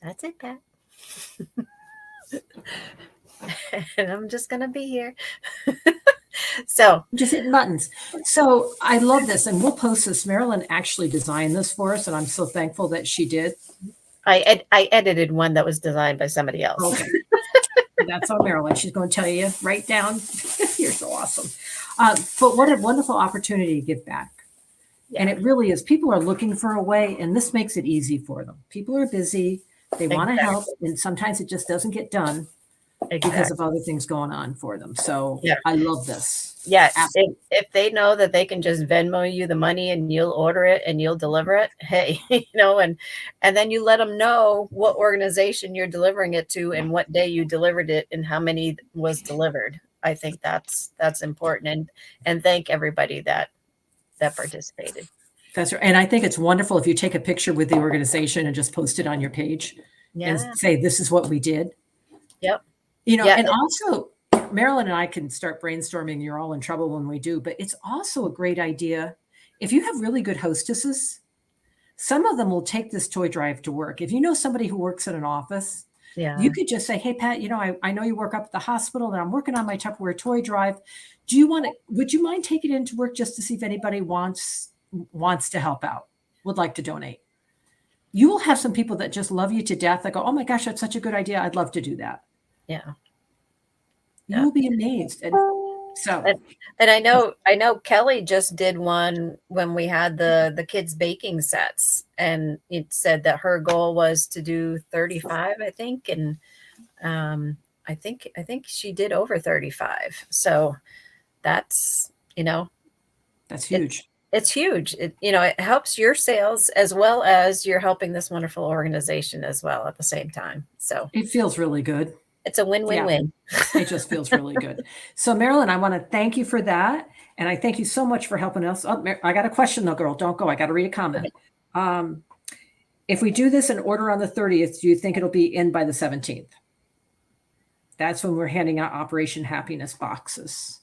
that's it, Pat. And I'm just going to be here. So just hitting buttons. So I love this, and we'll post this. Marilyn actually designed this for us, and I'm so thankful that she did. I edited one that was designed by somebody else. Okay. That's on Marilyn. She's going to tell you, write down. You're so awesome. But what a wonderful opportunity to give back. Yeah. And it really is. People are looking for a way, and this makes it easy for them. People are busy. They want to help, and sometimes it just doesn't get done because of other things going on for them. So yeah. I love this. Yes. If they know that they can just Venmo you the money and you'll order it and you'll deliver it, hey, and then you let them know what organization you're delivering it to and what day you delivered it and how many was delivered. I think that's important, and thank everybody that participated. That's right. And I think it's wonderful if you take a picture with the organization and just post it on your page and say, this is what we did. Yep. And also Marilyn and I can start brainstorming. You're all in trouble when we do, but it's also a great idea. If you have really good hostesses, some of them will take this toy drive to work. If you know somebody who works in an office, you could just say, hey, Pat, I know you work up at the hospital and I'm working on my Tupperware toy drive. Would you mind taking it into work just to see if anybody wants to help out, would like to donate? You will have some people that just love you to death. That go, oh my gosh, that's such a good idea. I'd love to do that. Yeah. You will be amazed. And So And I know Kelly just did one when we had the kids baking sets, and it said that her goal was to do 35, I think, and I think she did over 35. So that's, that's it, huge. it's huge. It helps your sales as well as you're helping this wonderful organization as well at the same time. So It feels really good. it's a win-win-win. It just feels really good. So, Marilyn, I want to thank you for that. And I thank you so much for helping us. Oh, I got a question though, girl. Don't go. I got to read a comment. If we do this in order on the 30th, do you think it'll be in by the 17th? That's when we're handing out Operation Happiness boxes.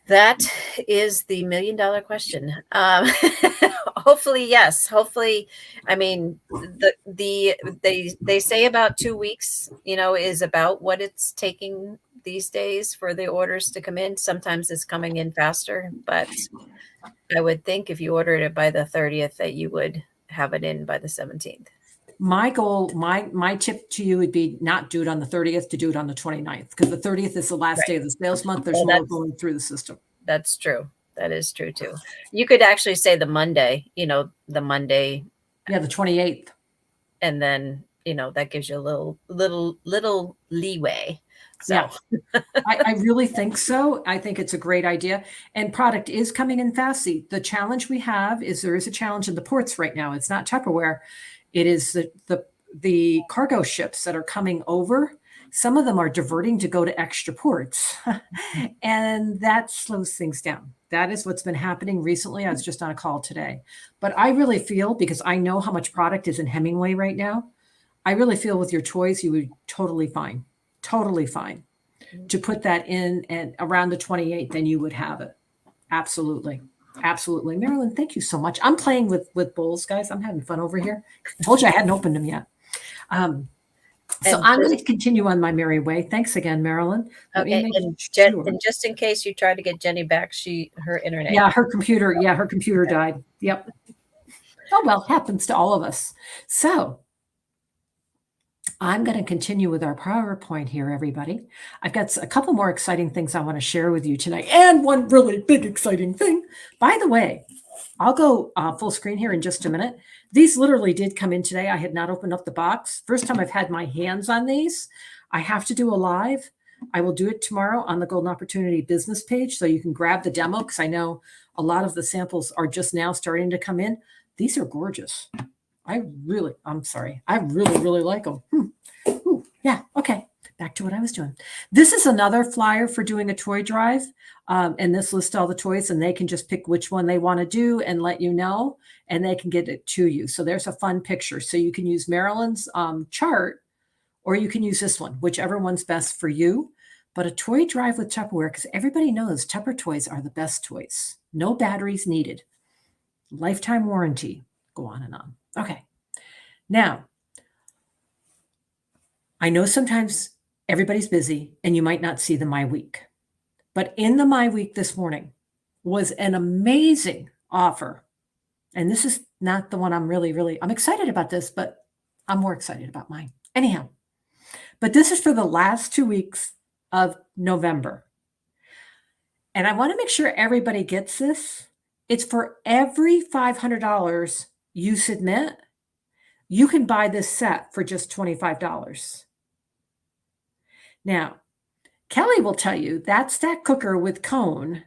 That is the $1 million question. Hopefully, yes. Hopefully, I mean, they say about 2 weeks, is about what it's taking these days for the orders to come in. Sometimes it's coming in faster, but I would think if you ordered it by the 30th that you would have it in by the 17th. My goal, my tip to you would be not do it on the 30th, to do it on the 29th, because the 30th is the last day of the sales month. There's more going through the system. That's true. That is true too. You could actually say the Monday, the Monday. Yeah, the 28th. And then, that gives you a little leeway. So yeah. I really think so. I think it's a great idea. And product is coming in fast. The challenge we have is there is a challenge in the ports right now. It's not Tupperware. It is the cargo ships that are coming over. Some of them are diverting to go to extra ports, and that slows things down. That is what's been happening recently. I was just on a call today, but I really feel, because I know how much product is in Hemingway right now, I really feel with your toys, you would totally fine to put that in, and around the 28th, then you would have it. Absolutely. Absolutely. Marilyn, thank you so much. I'm playing with bowls, guys. I'm having fun over here. I told you I hadn't opened them yet. So I'm going to continue on my merry way. Thanks again, Marilyn. Okay. And just in case you try to get Jenny back, her internet. Yeah, her computer died. Yep. Oh, well, happens to all of us. So I'm going to continue with our PowerPoint here, everybody. I've got a couple more exciting things I want to share with you tonight, and one really big exciting thing. By the way, I'll go full screen here in just a minute. These literally did come in today. I had not opened up the box. First time I've had my hands on these. I have to do a live. I will do it tomorrow on the Golden Opportunity business page, so you can grab the demo, because I know a lot of the samples are just now starting to come in. These are gorgeous. I'm sorry. I really like them. Ooh, yeah. Okay. Back to what I was doing. This is another flyer for doing a toy drive. And this lists all the toys, and they can just pick which one they want to do and let you know, and they can get it to you. So there's a fun picture. So you can use Marilyn's chart, or you can use this one, whichever one's best for you. But a toy drive with Tupperware, because everybody knows Tupper toys are the best toys. No batteries needed. Lifetime warranty. Go on and on. Okay. Now, I know sometimes everybody's busy and you might not see the My Week, but in the My Week this morning was an amazing offer. And this is not the one I'm excited about this, but I'm more excited about mine. Anyhow, but this is for the last 2 weeks of November. And I want to make sure everybody gets this. It's for every $500 you submit, you can buy this set for just $25. Now, Kelly will tell you that stack cooker with cone,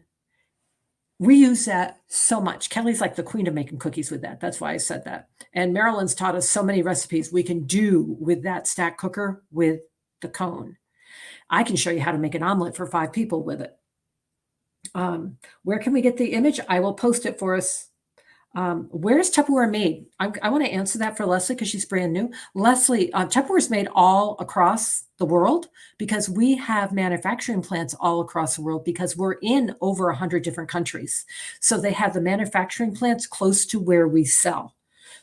we use that so much. Kelly's like the queen of making cookies with that. That's why I said that. And Marilyn's taught us so many recipes we can do with that stack cooker with the cone. I can show you how to make an omelet for 5 people with it. Where can we get the image? I will post it for us. Where is Tupperware made? I want to answer that for Leslie, because she's brand new. Leslie, Tupperware is made all across the world, because we have manufacturing plants all across the world, because we're in over 100 different countries. So they have the manufacturing plants close to where we sell.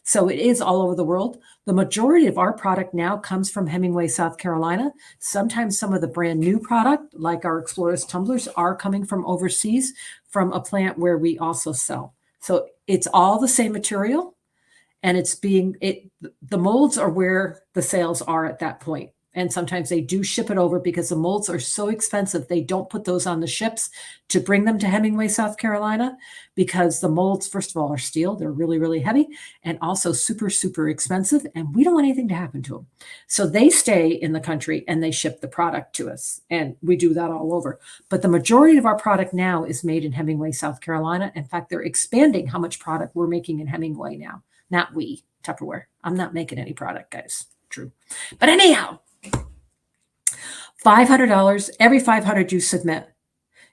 So it is all over the world. The majority of our product now comes from Hemingway, South Carolina. Sometimes some of the brand new product, like our Explorers tumblers, are coming from overseas, from a plant where we also sell. So it's all the same material, and the molds are where the sales are at that point. And sometimes they do ship it over because the molds are so expensive. They don't put those on the ships to bring them to Hemingway, South Carolina, because the molds, first of all, are steel. They're really, really heavy and also super, super expensive. And we don't want anything to happen to them. So they stay in the country and they ship the product to us. And we do that all over. But the majority of our product now is made in Hemingway, South Carolina. In fact, they're expanding how much product we're making in Hemingway now. Not we, Tupperware. I'm not making any product, guys. True. But anyhow, $500, every 500 you submit,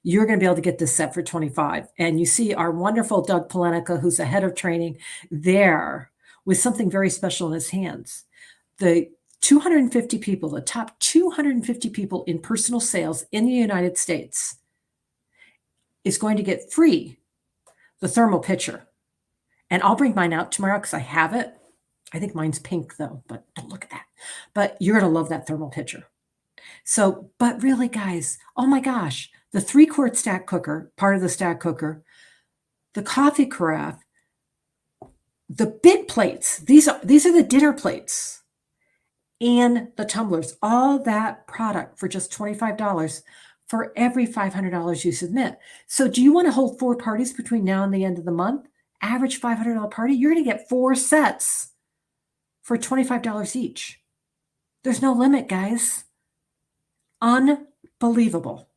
you're going to be able to get this set for 25. And you see our wonderful Doug Palenica, who's the head of training, there with something very special in his hands. The 250 people, the top 250 people in personal sales in the United States is going to get free the thermal pitcher. And I'll bring mine out tomorrow because I have it. I think mine's pink though, but don't look at that. But you're going to love that thermal pitcher. So, but really, guys, oh my gosh, the 3-quart stack cooker, part of the stack cooker, the coffee carafe, the big plates, these are the dinner plates, and the tumblers, all that product for just $25 for every $500 you submit. So do you want to hold 4 parties between now and the end of the month? Average $500 party, you're going to get 4 sets for $25 each. There's no limit, guys. Unbelievable.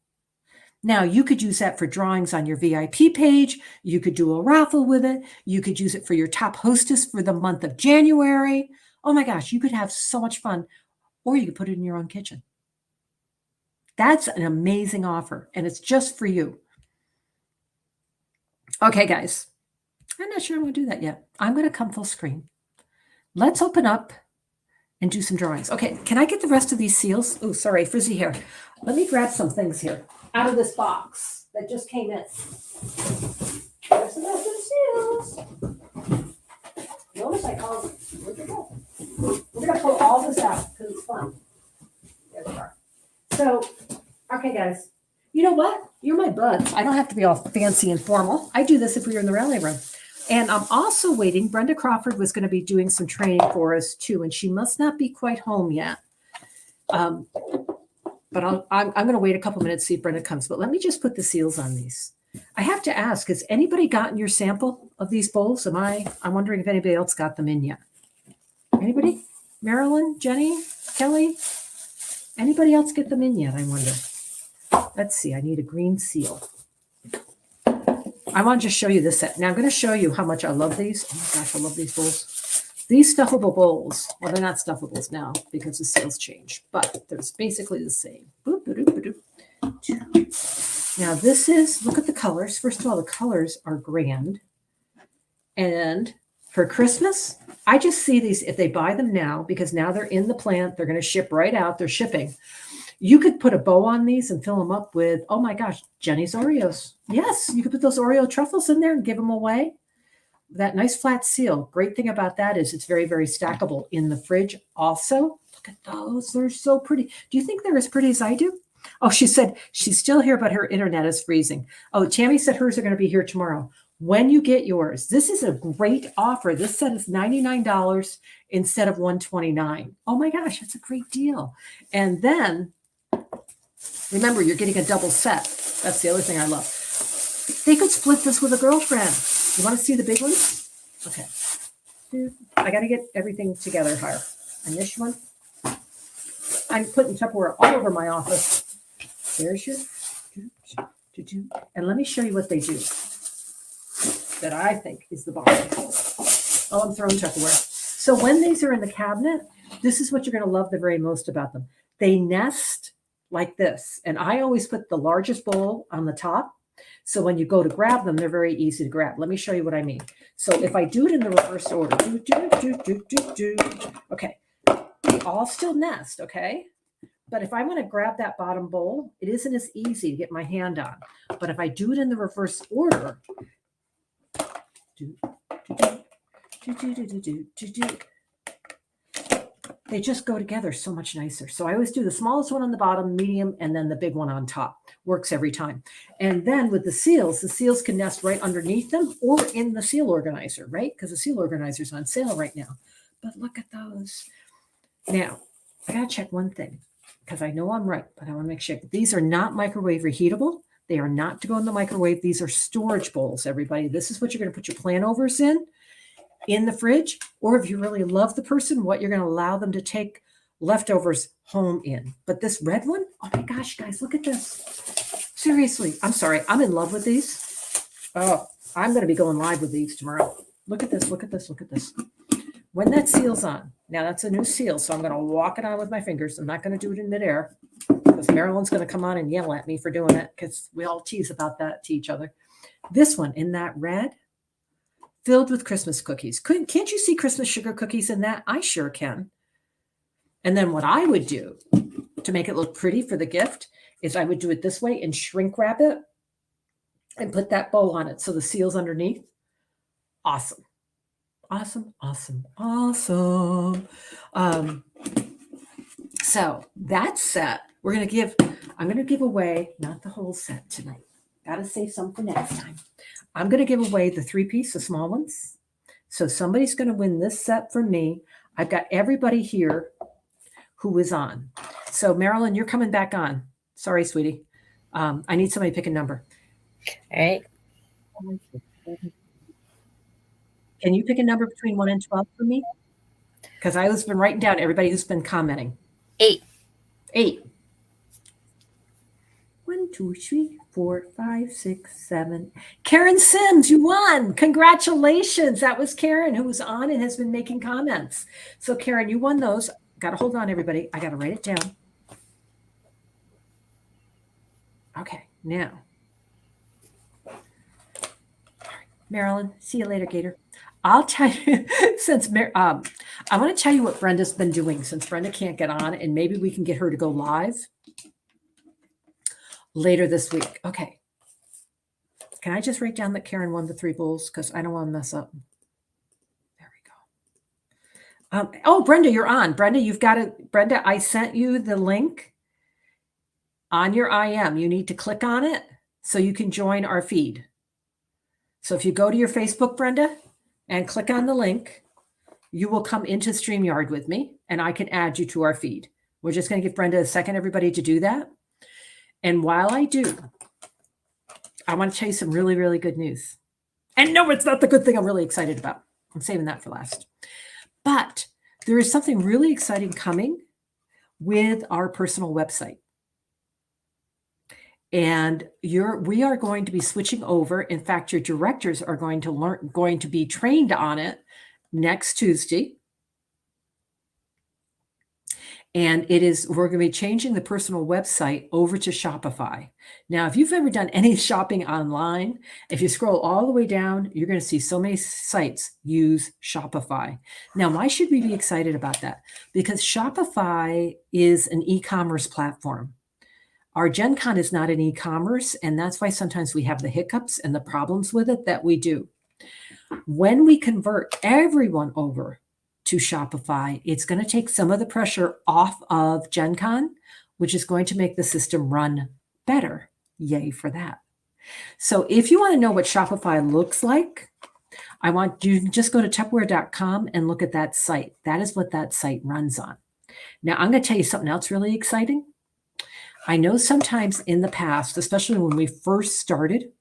Now, you could use that for drawings on your VIP page. You could do a raffle with it. You could use it for your top hostess for the month of January. Oh my gosh, you could have so much fun. Or you could put it in your own kitchen. That's an amazing offer, and it's just for you. Okay, guys. I'm not sure I'm going to do that yet. I'm going to come full screen. Let's open up and do some drawings. Okay, can I get the rest of these seals? Oh, sorry, frizzy hair. Let me grab some things here out of this box that just came in. There's the rest of the seals. Notice I called it. Where'd it go? We're going to pull all this out because it's fun. There they are. So, okay, guys. You know what? You're my buds. I don't have to be all fancy and formal. I do this if we were in the rally room. And I'm also waiting. Brenda Crawford was going to be doing some training for us too, and she must not be quite home yet. But I'm going to wait a couple minutes to see if Brenda comes. But let me just put the seals on these. I have to ask: has anybody gotten your sample of these bowls? I'm wondering if anybody else got them in yet. Anybody? Marilyn, Jenny, Kelly? Anybody else get them in yet? I wonder. Let's see. I need a green seal. I want to just show you this set. Now I'm going to show you how much I love these. Oh my gosh, I love these bowls. These stuffable bowls, well, they're not stuffables now because the sales change, but they're basically the same. Boop, ba-doop, ba-doop. Now this is, look at the colors. First of all, the colors are grand. And for Christmas, I just see these, if they buy them now, because now they're in the plant, they're going to ship right out, they're shipping. You could put a bow on these and fill them up with, oh my gosh, Jenny's Oreos. Yes, you could put those Oreo truffles in there and give them away. That nice flat seal. Great thing about that is it's very, very stackable in the fridge. Also, look at those. They're so pretty. Do you think they're as pretty as I do? Oh, she said she's still here, but her internet is freezing. Oh, Tammy said hers are going to be here tomorrow. When you get yours, this is a great offer. This set is $99 instead of $129. Oh my gosh, that's a great deal. And then remember, you're getting a double set. That's the other thing I love. They could split this with a girlfriend. You want to see the big ones? Okay. I got to get everything together here. And this one, I'm putting Tupperware all over my office. There's your, and let me show you what they do that I think is the bomb. Oh, I'm throwing Tupperware. So when these are in the cabinet, this is what you're going to love the very most about them. They nest like this. And I always put the largest bowl on the top. So when you go to grab them, they're very easy to grab. Let me show you what I mean. So if I do it in the reverse order, okay, they all still nest, okay? But if I want to grab that bottom bowl, it isn't as easy to get my hand on. But if I do it in the reverse order, they just go together so much nicer. So I always do the smallest one on the bottom, medium, and then the big one on top. Works every time. And then with the seals can nest right underneath them or in the seal organizer, right? Because the seal organizer is on sale right now. But look at those. Now, I got to check one thing because I know I'm right, but I want to make sure. These are not microwave reheatable. They are not to go in the microwave. These are storage bowls, everybody. This is what you're going to put your plant overs in the fridge. Or if you really love the person, what you're going to allow them to take leftovers home in. But this red one, oh my gosh, guys, look at this. Seriously, I'm sorry. I'm in love with these. Oh, I'm going to be going live with these tomorrow. Look at this, look at this, look at this. When that seal's on, now that's a new seal, so I'm going to walk it on with my fingers. I'm not going to do it in midair because Marilyn's going to come on and yell at me for doing it because we all tease about that to each other. This one in that red, filled with Christmas cookies. Can't you see Christmas sugar cookies in that? I sure can. And then what I would do to make it look pretty for the gift is I would do it this way and shrink wrap it and put that bow on it so the seal's underneath. Awesome. Awesome, awesome, awesome. So that set, I'm going to give away, not the whole set tonight. Got to save some for next time. I'm going to give away the 3-piece, the small ones. So somebody's going to win this set from me. I've got everybody here who is on. So Marilyn, you're coming back on. Sorry, sweetie. I need somebody to pick a number. All right. Can you pick a number between 1 and 12 for me? Because I was been writing down everybody who's been commenting. 8. 8. 1, 2, 3, 4, 5, 6, 7. Karen Sims, you won. Congratulations. That was Karen who was on and has been making comments. So Karen, you won those. Got to hold on, everybody. I got to write it down. Okay, now. All right, Marilyn, see you later, Gator. I'll tell you, I want to tell you what Brenda's been doing since Brenda can't get on, and maybe we can get her to go live later this week. Okay. Can I just write down that Karen won the 3 bowls? Because I don't want to mess up. There we go. Oh, Brenda, you're on. Brenda, you've got it. Brenda, I sent you the link on your IM. You need to click on it so you can join our feed. So if you go to your Facebook, Brenda, and click on the link, you will come into StreamYard with me, and I can add you to our feed. We're just going to give Brenda a second, everybody, to do that. And while I do, I want to tell you some really, really good news. And no, it's not the good thing I'm really excited about. I'm saving that for last. But there is something really exciting coming with our personal website. And we are going to be switching over. In fact, your directors are going to be trained on it next Tuesday. And we're going to be changing the personal website over to Shopify. Now, if you've ever done any shopping online, if you scroll all the way down, you're going to see so many sites use Shopify. Now, why should we be excited about that? Because Shopify is an e-commerce platform. Our Gen Con is not an e-commerce, and that's why sometimes we have the hiccups and the problems with it that we do. When we convert everyone over to Shopify, it's going to take some of the pressure off of Gen Con, which is going to make the system run better. Yay for that. So if you want to know what Shopify looks like, I want you to just go to Tupperware.com and look at that site. That is what that site runs on. Now, I'm going to tell you something else really exciting. I know sometimes in the past, especially when we first started,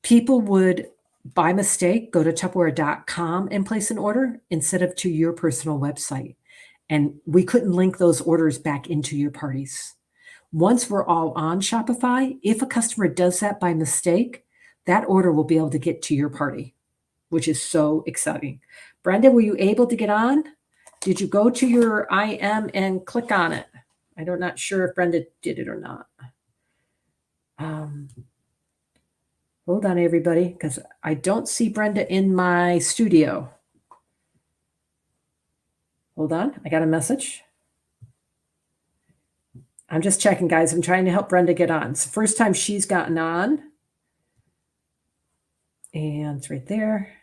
people would, by mistake, go to Tupperware.com and place an order instead of to your personal website. And we couldn't link those orders back into your parties. Once we're all on Shopify, if a customer does that by mistake, that order will be able to get to your party, which is so exciting. Brenda, were you able to get on? Did you go to your IM and click on it? I'm not sure if Brenda did it or not. Hold on, everybody, because I don't see Brenda in my studio. Hold on. I got a message. I'm just checking, guys. I'm trying to help Brenda get on. It's the first time she's gotten on. And it's right there.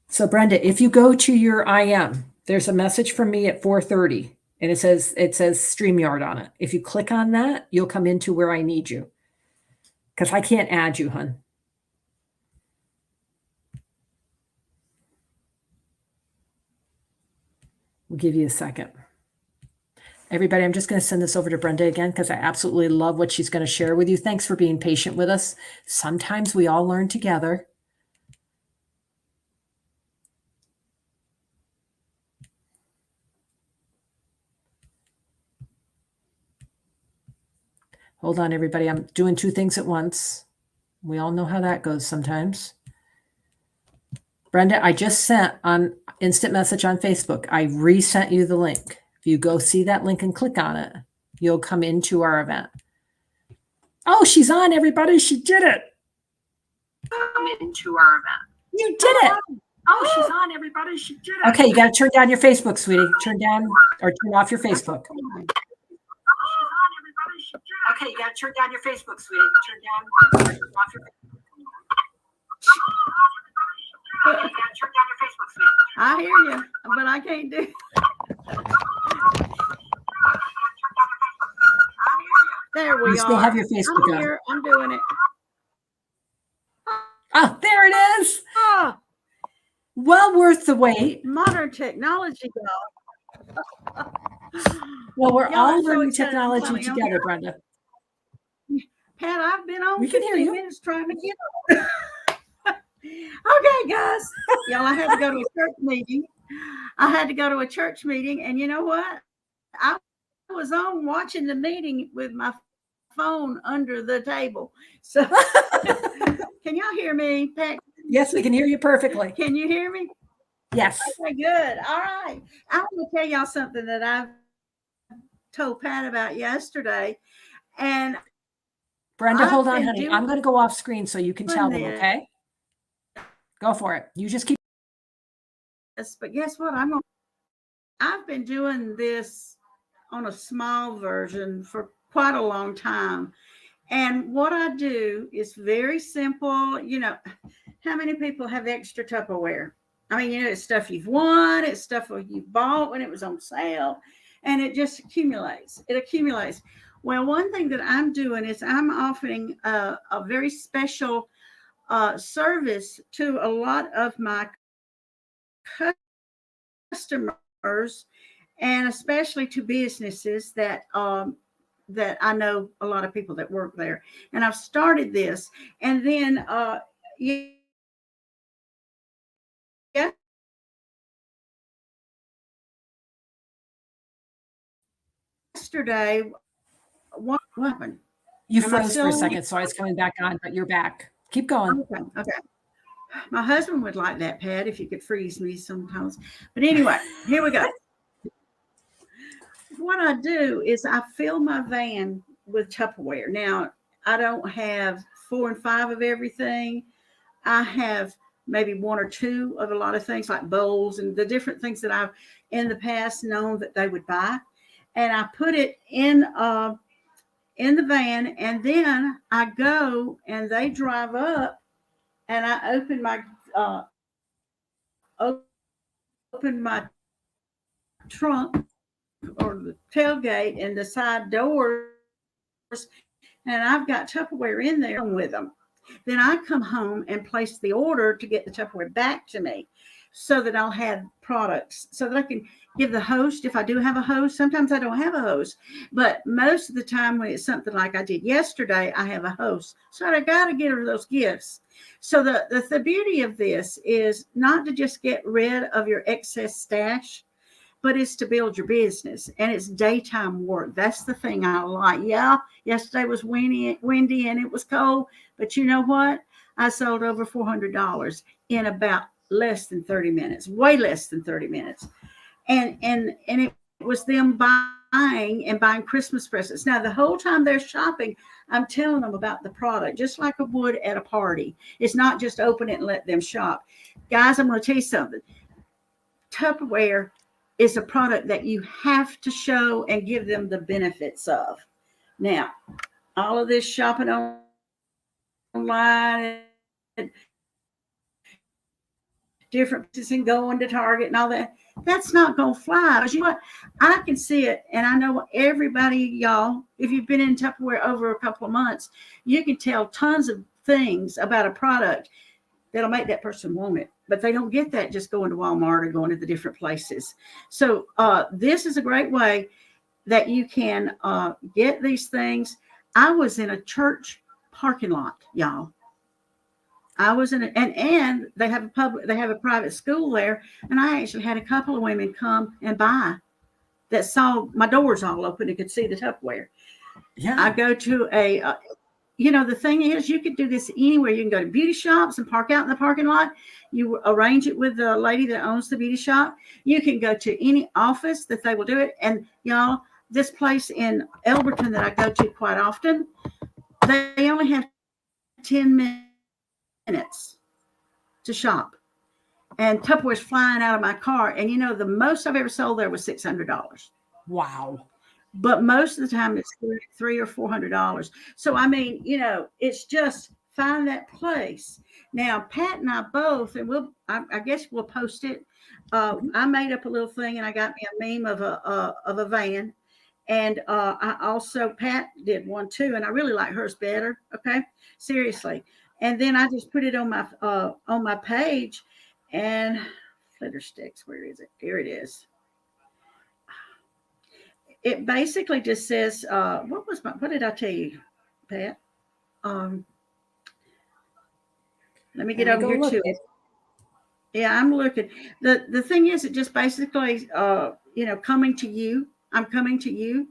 So, Brenda, if you go to your IM, there's a message from me at 4:30. And it says StreamYard on it. If you click on that, you'll come into where I need you. Because I can't add you, hun. We'll give you a second. Everybody, I'm just going to send this over to Brenda again because I absolutely love what she's going to share with you. Thanks for being patient with us. Sometimes we all learn together. Hold on, everybody. I'm doing two things at once. We all know how that goes sometimes. Brenda, I just sent on instant message on Facebook. I resent you the link. If you go see that link and click on it, you'll come into our event. Oh, she's on, everybody. She did it. Come into our event. You did it. Oh, she's on, everybody. She did it. Okay, you got to turn down your Facebook, sweetie. Turn down or turn off your Facebook. Okay, you got to turn down your Facebook, sweetie. Turn down or turn off your Facebook. Okay, you got to turn down your Facebook, sweetie. I hear you, but I can't do it. There we You still are. have your Facebook I'm on. here. I'm doing it. Oh, there it is. Oh, Well worth the wait. modern technology, y'all. Well, we're Y'all all are so learning excited. technology Finally on together, here. Brenda. Pat, I've been on We can hear 15 you. minutes trying to get on. Okay, guys. Y'all, I had to go to a church meeting. And you know what? I was on watching the meeting with my phone under the table. So can y'all hear me, Pat? Yes, we can hear you perfectly. Can you hear me? Yes. Okay, good. All right. I want to tell y'all something that I've told Pat about yesterday. And Brenda, I've hold on, been honey. doing I'm going to go off screen so you can tell them, this. okay? Go for it. You just keep. But guess what? I've been doing this on a small version for quite a long time. And what I do is very simple. You know, how many people have extra Tupperware? I mean, you know, it's stuff you've won, it's stuff you bought when it was on sale, and it just accumulates. It accumulates. Well, one thing that I'm doing is I'm offering a very special service to a lot of my customers, and especially to businesses that I know a lot of people that work there. And I've started this, and then yesterday, what happened? You Am I froze for a still- second, so I was coming back on, but you're back. Keep going. Okay. My husband would like that, Pat, if you could freeze me sometimes. But anyway, here we go. What I do is I fill my van with Tupperware. Now, I don't have 4 and 5 of everything. I have maybe 1 or 2 of a lot of things like bowls and the different things that I've in the past known that they would buy. And I put it in the van, and then I go and they drive up, and I open my trunk or the tailgate and the side doors, and I've got Tupperware in there with them. Then I come home and place the order to get the Tupperware back to me so that I'll have products so that I can give the host, if I do have a host. Sometimes I don't have a host, but most of the time when it's something like I did yesterday, I have a host. So I got to get her those gifts. So the beauty of this is not to just get rid of your excess stash, but it's to build your business, and it's daytime work. That's the thing I like. Yeah, yesterday was windy and it was cold, but you know what? I sold over $400 in about less than 30 minutes, way less than 30 minutes. And it was them buying Christmas presents. Now, the whole time they're shopping, I'm telling them about the product, just like I would at a party. It's not just open it and let them shop. Guys, I'm going to tell you something. Tupperware is a product that you have to show and give them the benefits of. Now, all of this shopping online, different places and going to Target and all that, that's not going to fly. But you know what? I can see it, and I know everybody, y'all, if you've been in Tupperware over a couple of months, you can tell tons of things about a product that'll make that person want it. but they don't get that just going to Walmart or going to the different places. So this is a great way that you can get these things. I was in a church parking lot, y'all. I was in and they have a private school there, and I actually had a couple of women come and buy that saw my doors all open and could see the Tupperware. Yeah. I go to the thing is, you could do this anywhere. You can go to beauty shops and park out in the parking lot. You arrange it with the lady that owns the beauty shop. You can go to any office that they will do it. And y'all, this place in Elberton that I go to quite often, they only have 10 minutes to shop. And Tupperware's flying out of my car. And the most I've ever sold there was $600. Wow. But most of the time it's $300 or $400. So, I mean, it's just find that place. Now, Pat and I both, and I guess we'll post it. I made up a little thing, and I got me a meme of a van. And I also, Pat did one too, and I really like hers better. Okay, seriously. And then I just put it on my page, and flitter sticks. Where is it? Here it is. It basically just says, what did I tell you, Pat? Let me get over here to it. Yeah, I'm looking. The thing is, it just basically, coming to you. I'm coming to you.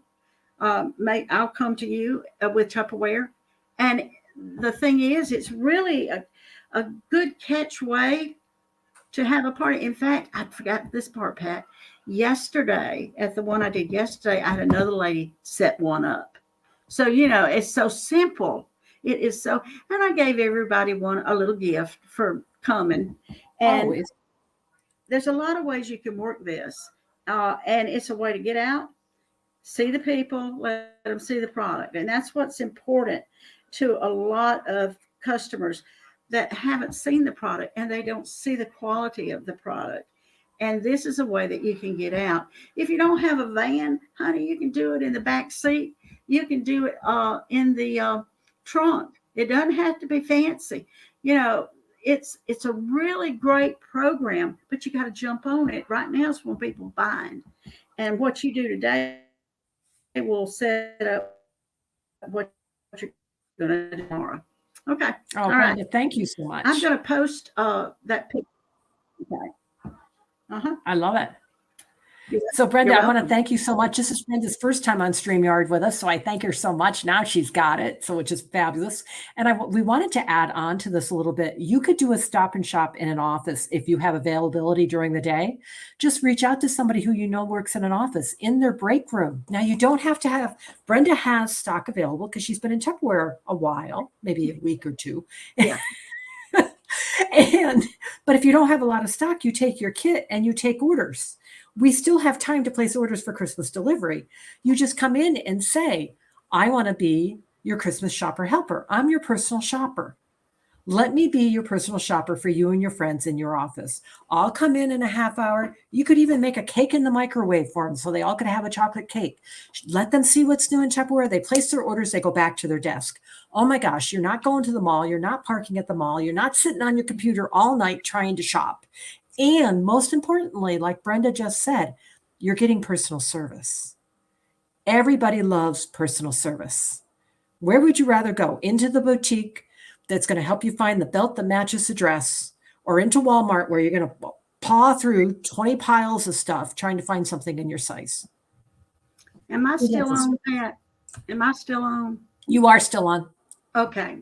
I'll come to you with Tupperware. And the thing is, it's really a good catch way to have a party. In fact, I forgot this part, Pat. Yesterday, at the one I did yesterday, I had another lady set one up. So, it's so simple. It is so, and I gave everybody a little gift for coming. And Always. There's a lot of ways you can work this. And it's a way to get out, see the people, let them see the product. And that's what's important to a lot of customers that haven't seen the product and they don't see the quality of the product. And this is a way that you can get out. If you don't have a van, honey, you can do it in the back seat. You can do it in the trunk. It doesn't have to be fancy. It's a really great program, but you got to jump on it. Right now is when people bind. And what you do today will set up what you're going to do tomorrow. Okay. Oh, all Brenda, right. thank you so much. I'm going to post that picture. Okay. I love it. You're So, Brenda, I want to welcome. thank you so much. This is Brenda's first time on StreamYard with us, so I thank her so much. Now she's got it, so which is fabulous. And we wanted to add on to this a little bit. You could do a stop and shop in an office if you have availability during the day. Just reach out to somebody who you know works in an office in their break room. Now, you don't have to have, Brenda has stock available because she's been in Tupperware a while, maybe a week or two. Yeah. But if you don't have a lot of stock, you take your kit and you take orders. We still have time to place orders for Christmas delivery. You just come in and say, I want to be your Christmas shopper helper. I'm your personal shopper. Let me be your personal shopper for you and your friends in your office. I'll come in a half hour. You could even make a cake in the microwave for them so they all could have a chocolate cake. Let them see what's new in Tupperware. They place their orders. They go back to their desk. Oh my gosh, you're not going to the mall. You're not parking at the mall. You're not sitting on your computer all night trying to shop. And most importantly, like Brenda just said, you're getting personal service. Everybody loves personal service. Where would you rather go? Into the boutique that's going to help you find the belt that matches the dress, or into Walmart where you're going to paw through 20 piles of stuff trying to find something in your size? Am I still on, Pat? Am I still on? You are still on. Okay.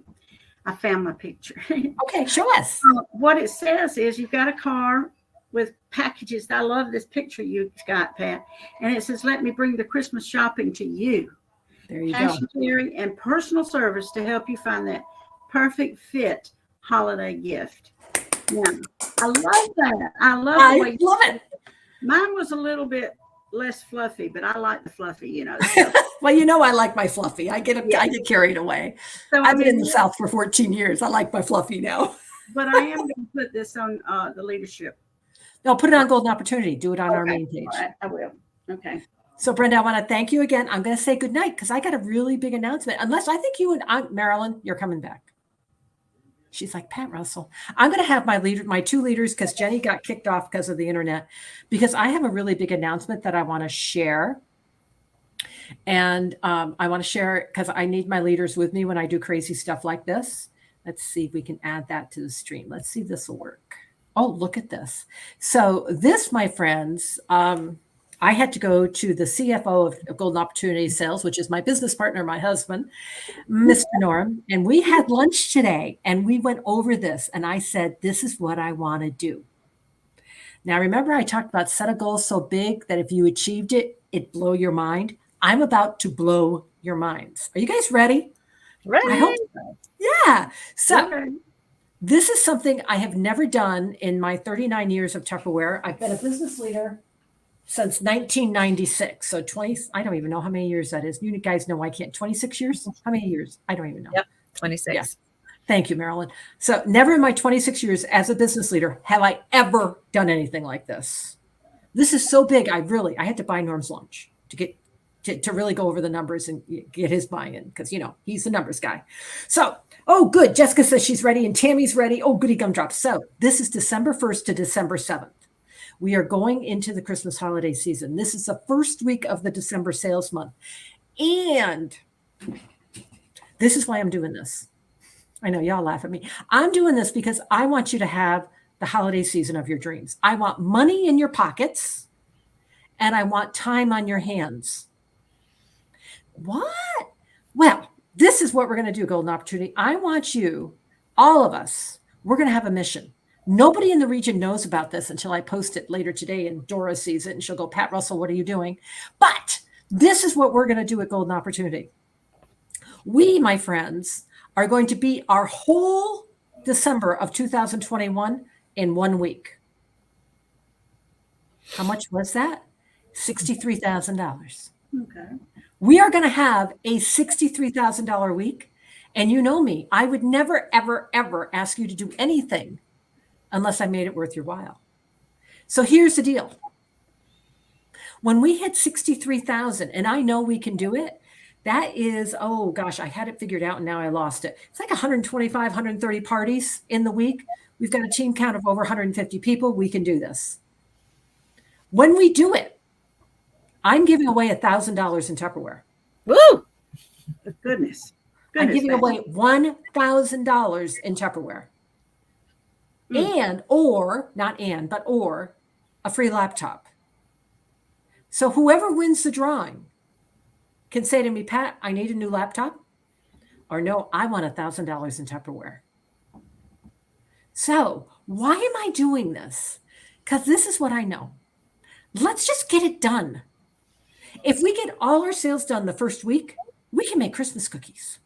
I found my picture. Okay, show us. What it says is you've got a car with packages. I love this picture you've got, Pat. And it says, let me bring the Christmas shopping to you. There you Cash go. and carry and personal service to help you find that perfect fit holiday gift. Yeah, I love that. I love the way love it. Mine was a little bit less fluffy, but I like the fluffy, So. Well, I like my fluffy. I get carried away. So, I've been in the South for 14 years. I like my fluffy now. But I am going to put this on the leadership. No, put it on Golden Opportunity. Do it on our main page. All right, I will. Okay. So, Brenda, I want to thank you again. I'm going to say goodnight because I got a really big announcement. Unless I think you and Marilyn, you're coming back. She's like, Pat Russell, I'm going to have my two leaders, because Jenny got kicked off because of the internet, because I have a really big announcement that I want to share. And I want to share it because I need my leaders with me when I do crazy stuff like this. Let's see if we can add that to the stream. Let's see if this will work. Oh, look at this. So this, my friends, I had to go to the CFO of Golden Opportunity Sales, which is my business partner, my husband, Mr. Norm, and we had lunch today and we went over this and I said, this is what I want to do. Now, remember I talked about set a goal so big that if you achieved it, it'd blow your mind. I'm about to blow your minds. Are you guys ready? Right. I hope so. Yeah. So Okay. this is something I have never done in my 39 years of Tupperware. I've been a business leader since 1996. So 20, I don't even know how many years that is. You guys know I can't. 26 years? How many years? I don't even know. Yep. 26. Yeah. Thank you, Marilyn. So never in my 26 years as a business leader have I ever done anything like this. This is so big. I had to buy Norm's lunch to get to really go over the numbers and get his buy-in because, he's the numbers guy. So, oh, good. Jessica says she's ready and Tammy's ready. Oh, goody gumdrops. So this is December 1st to December 7th. We are going into the Christmas holiday season. This is the first week of the December sales month. And this is why I'm doing this. I know y'all laugh at me. I'm doing this because I want you to have the holiday season of your dreams. I want money in your pockets and I want time on your hands. What? Well, this is what we're going to do, Golden Opportunity. I want you, all of us, we're going to have a mission. Nobody in the region knows about this until I post it later today and Dora sees it and she'll go, Pat Russell, what are you doing? But this is what we're going to do at Golden Opportunity. We, my friends, are going to be our whole December of 2021 in 1 week. How much was that? $63,000. Okay. We are going to have a $63,000 week. And you know me, I would never, ever, ever ask you to do anything unless I made it worth your while. So here's the deal. When we hit 63,000, and I know we can do it, that is, oh gosh, I had it figured out and now I lost it. It's like 125, 130 parties in the week. We've got a team count of over 150 people. We can do this. When we do it, I'm giving away $1,000 in Tupperware. Woo! Goodness. I'm giving Pat. away $1,000 in Tupperware. Or a free laptop. So whoever wins the drawing can say to me, Pat, I need a new laptop. Or no, I want $1,000 in Tupperware. So why am I doing this? Because this is what I know. Let's just get it done. If we get all our sales done the first week, we can make Christmas cookies.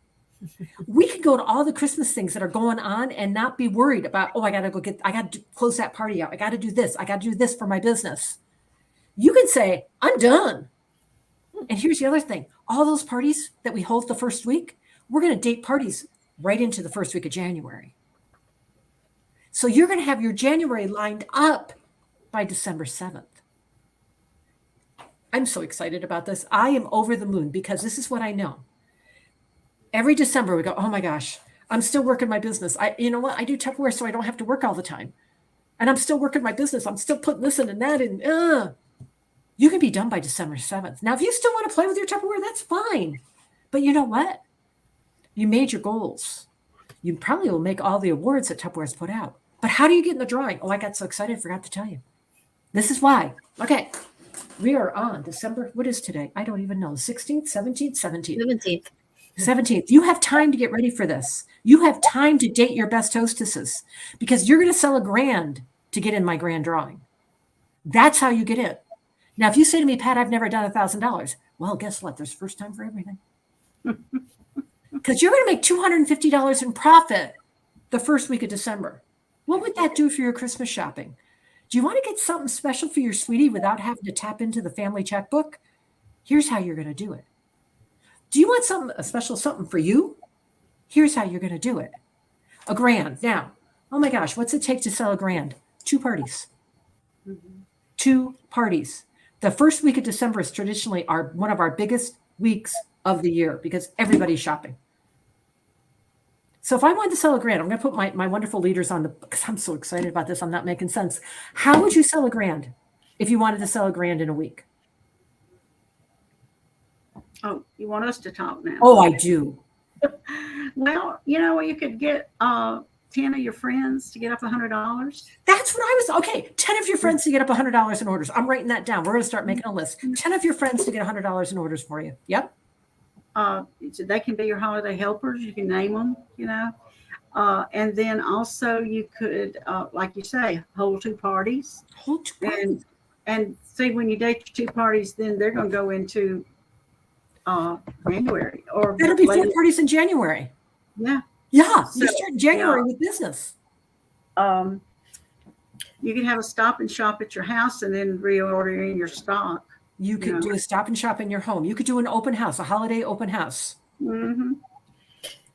We can go to all the Christmas things that are going on and not be worried about, I got to close that party out. I got to do this. I got to do this for my business. You can say, I'm done. And here's the other thing. All those parties that we hold the first week, we're going to date parties right into the first week of January. So you're going to have your January lined up by December 7th. I'm so excited about this. I am over the moon because this is what I know. Every December we go, oh my gosh, I'm still working my business. You know what? I do Tupperware so I don't have to work all the time. And I'm still working my business. I'm still putting this in and that in. You can be done by December 7th. Now, if you still want to play with your Tupperware, that's fine. But you know what? You made your goals. You probably will make all the awards that Tupperware's put out. But how do you get in the drawing? Oh, I got so excited, I forgot to tell you. This is why. Okay. We are on December. What is today? I don't even know. 16th, 17th, 17th. 17th. 17th. You have time to get ready for this. You have time to date your best hostesses because you're going to sell $1,000 to get in my grand drawing. That's how you get in. Now, if you say to me, Pat, I've never done $1,000. Well, guess what? There's first time for everything. Because you're going to make $250 in profit the first week of December. What would that do for your Christmas shopping? Do you want to get something special for your sweetie without having to tap into the family checkbook? Here's how you're going to do it. Do you want a special something for you? Here's how you're going to do it. $1,000. Now, oh my gosh, what's it take to sell $1,000? 2 parties. 2 parties. The first week of December is traditionally one of our biggest weeks of the year because everybody's shopping. So if I wanted to sell a grand, I'm going to put my wonderful leaders on because I'm so excited about this. I'm not making sense. How would you sell a grand if you wanted to sell a grand in a week? Oh, you want us to talk now? Oh, I do. Well, you could get 10 of your friends to get up $100. That's what I was. Okay, 10 of your friends to get up $100 in orders. I'm writing that down. We're going to start making a list. 10 of your friends to get $100 in orders for you. Yep. So they can be your holiday helpers. You can name them, and then also you could, like you say, hold 2 parties. Hold 2 parties. And see, when you date your 2 parties, then they're going to go into January or That'll be 4 later. parties in January. Yeah. Yeah, So, you start January with business. You can have a stop and shop at your house and then reorder in your stock. You could do a stop and shop in your home. You could do an open house, a holiday open house. Mm-hmm.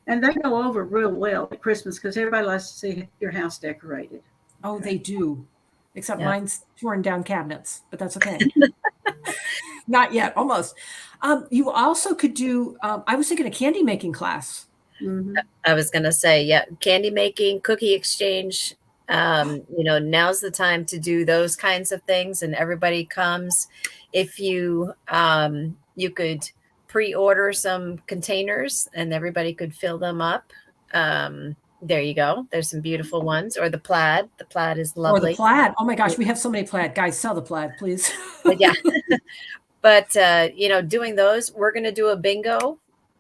And they go over real well at Christmas because everybody likes to see your house decorated. Oh, they do. Except mine's torn down cabinets, but that's okay. Not yet, almost. You also could do, I was thinking a candy making class. Mm-hmm. I was going to say, candy making, cookie exchange. Now's the time to do those kinds of things, and everybody comes. If you could pre-order some containers and everybody could fill them up. There you go. There's some beautiful ones. Or the plaid. The plaid is lovely. Or the plaid. Oh my gosh, we have so many plaid. Guys, sell the plaid, please. But doing those, we're going to do a bingo.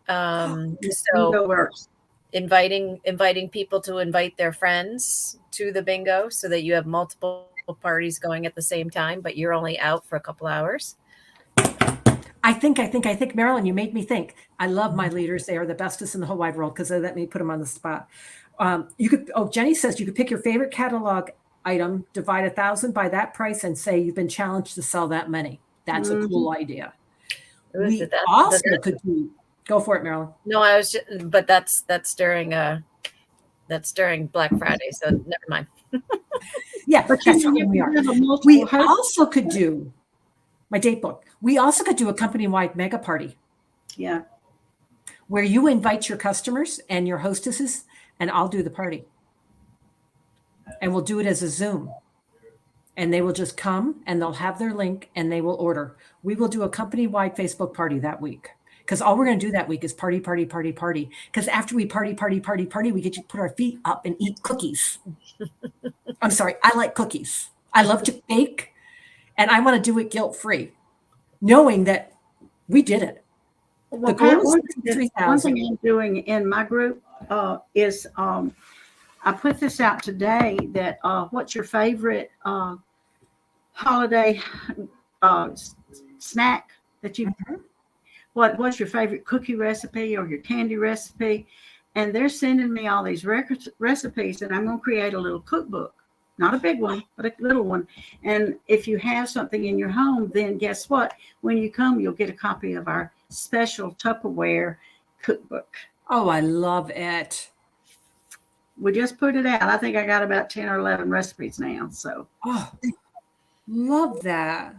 So inviting people to invite their friends to the bingo so that you have multiple parties going at the same time, but you're only out for a couple hours. I think, Marilyn, you made me think. I love my leaders. They are the bestest in the whole wide world because they let me put them on the spot. Jenny says you could pick your favorite catalog item, divide 1,000 by that price, and say you've been challenged to sell that many. That's a cool idea. We also could do. Go for it, Marilyn. No, but that's during Black Friday, so never mind. Yeah, but that's what we are. We also could do my date book. We also could do a company-wide mega party. Yeah. Where you invite your customers and your hostesses, and I'll do the party. And we'll do it as a Zoom. And they will just come and they'll have their link and they will order. We will do a company-wide Facebook party that week. Because all we're going to do that week is party. Because after we party, we get to put our feet up and eat cookies. I'm sorry, I like cookies. I love to bake, and I want to do it guilt-free, knowing that we did it. Well, one thing I'm doing in my group is I put this out today that what's your favorite holiday snack that you what's your favorite cookie recipe or your candy recipe? And they're sending me all these recipes, and I'm going to create a little cookbook. Not a big one, but a little one. And if you have something in your home, then guess what? When you come, you'll get a copy of our special Tupperware cookbook. Oh, I love it. We just put it out. I think I got about 10 or 11 recipes now. So, love that.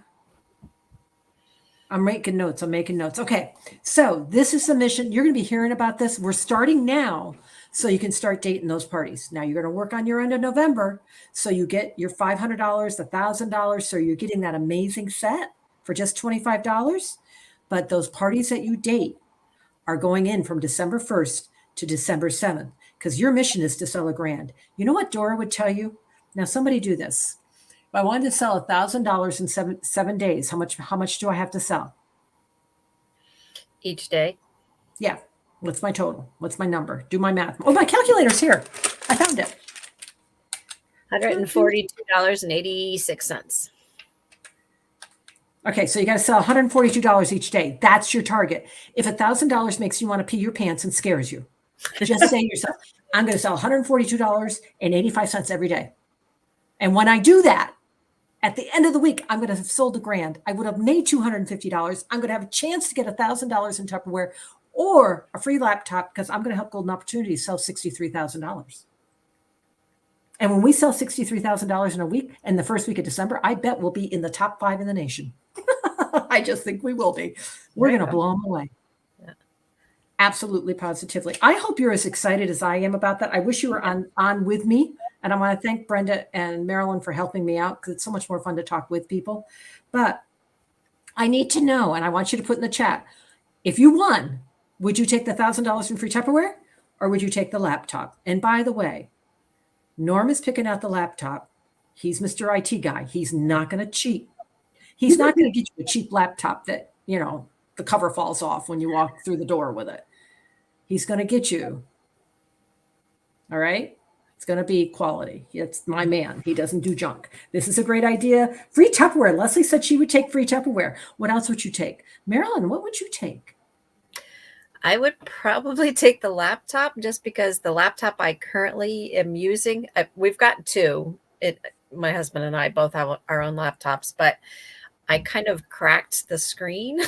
I'm making notes. Okay. So this is the mission. You're going to be hearing about this. We're starting now so you can start dating those parties. Now you're going to work on your end of November. So you get your $500, $1,000. So you're getting that amazing set for just $25. But those parties that you date are going in from December 1st to December 7th because your mission is to sell a grand. You know what Dora would tell you? Now somebody do this. If I wanted to sell $1,000 in seven days, how much do I have to sell? Each day? Yeah. What's my total? What's my number? Do my math. Oh, my calculator's here. I found it. $142.86. Okay, so you got to sell $142 each day. That's your target. If $1,000 makes you want to pee your pants and scares you, just say to yourself, I'm going to sell $142.85 every day. And when I do that, at the end of the week, I'm going to have sold a grand. I would have made $250. I'm going to have a chance to get $1,000 in Tupperware or a free laptop because I'm going to help Golden Opportunities sell $63,000. And when we sell $63,000 in a week, in the first week of December, I bet we'll be in the top 5 in the nation. I just think we will be. We're going to blow them away. Yeah. Absolutely, positively. I hope you're as excited as I am about that. I wish you were on with me. And I want to thank Brenda and Marilyn for helping me out because it's so much more fun to talk with people. But I need to know, and I want you to put in the chat, if you won, would you take the $1,000 in free Tupperware or would you take the laptop? And by the way, Norm is picking out the laptop. He's Mr. IT guy. He's not going to cheat. He's not going to get you a cheap laptop that, the cover falls off when you walk through the door with it. He's going to get you. All right. It's going to be quality. It's my man. He doesn't do junk. This is a great idea. Free Tupperware. Leslie said she would take free Tupperware. What else would you take? Marilyn, what would you take? I would probably take the laptop just because the laptop I currently am using, we've got two. My husband and I both have our own laptops, but I kind of cracked the screen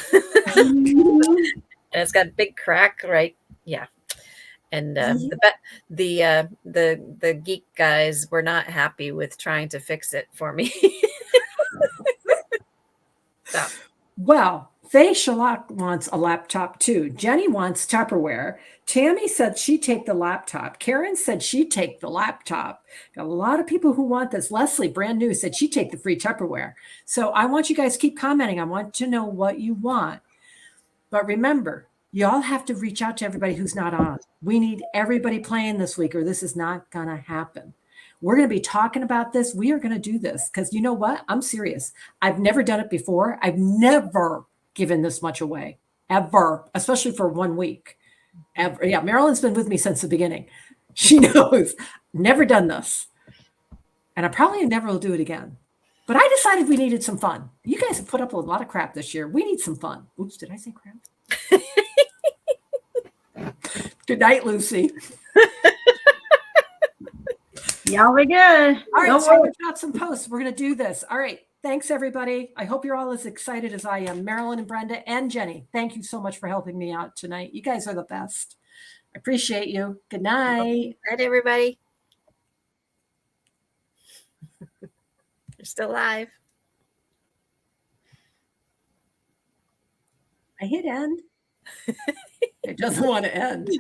and it's got a big crack, right? Yeah. And the geek guys were not happy with trying to fix it for me. So. Well, Faye Shalak wants a laptop too. Jenny wants Tupperware. Tammy said she'd take the laptop. Karen said she'd take the laptop. Got a lot of people who want this. Leslie, brand new, said she'd take the free Tupperware. So I want you guys to keep commenting. I want to know what you want. But remember, y'all have to reach out to everybody who's not on. We need everybody playing this week or this is not going to happen. We're going to be talking about this. We are going to do this because you know what? I'm serious. I've never done it before. I've never given this much away, ever, especially for 1 week. Ever. Yeah, Marilyn's been with me since the beginning. She knows. Never done this. And I probably never will do it again. But I decided we needed some fun. You guys have put up a lot of crap this year. We need some fun. Oops, did I say crap? Good night, Lucy. Y'all be good. All right, so we've got some posts. We're going to do this. All right. Thanks, everybody. I hope you're all as excited as I am. Marilyn and Brenda and Jenny, thank you so much for helping me out tonight. You guys are the best. I appreciate you. Good night. Good night, everybody. You're still live. I hit end. It doesn't want to end.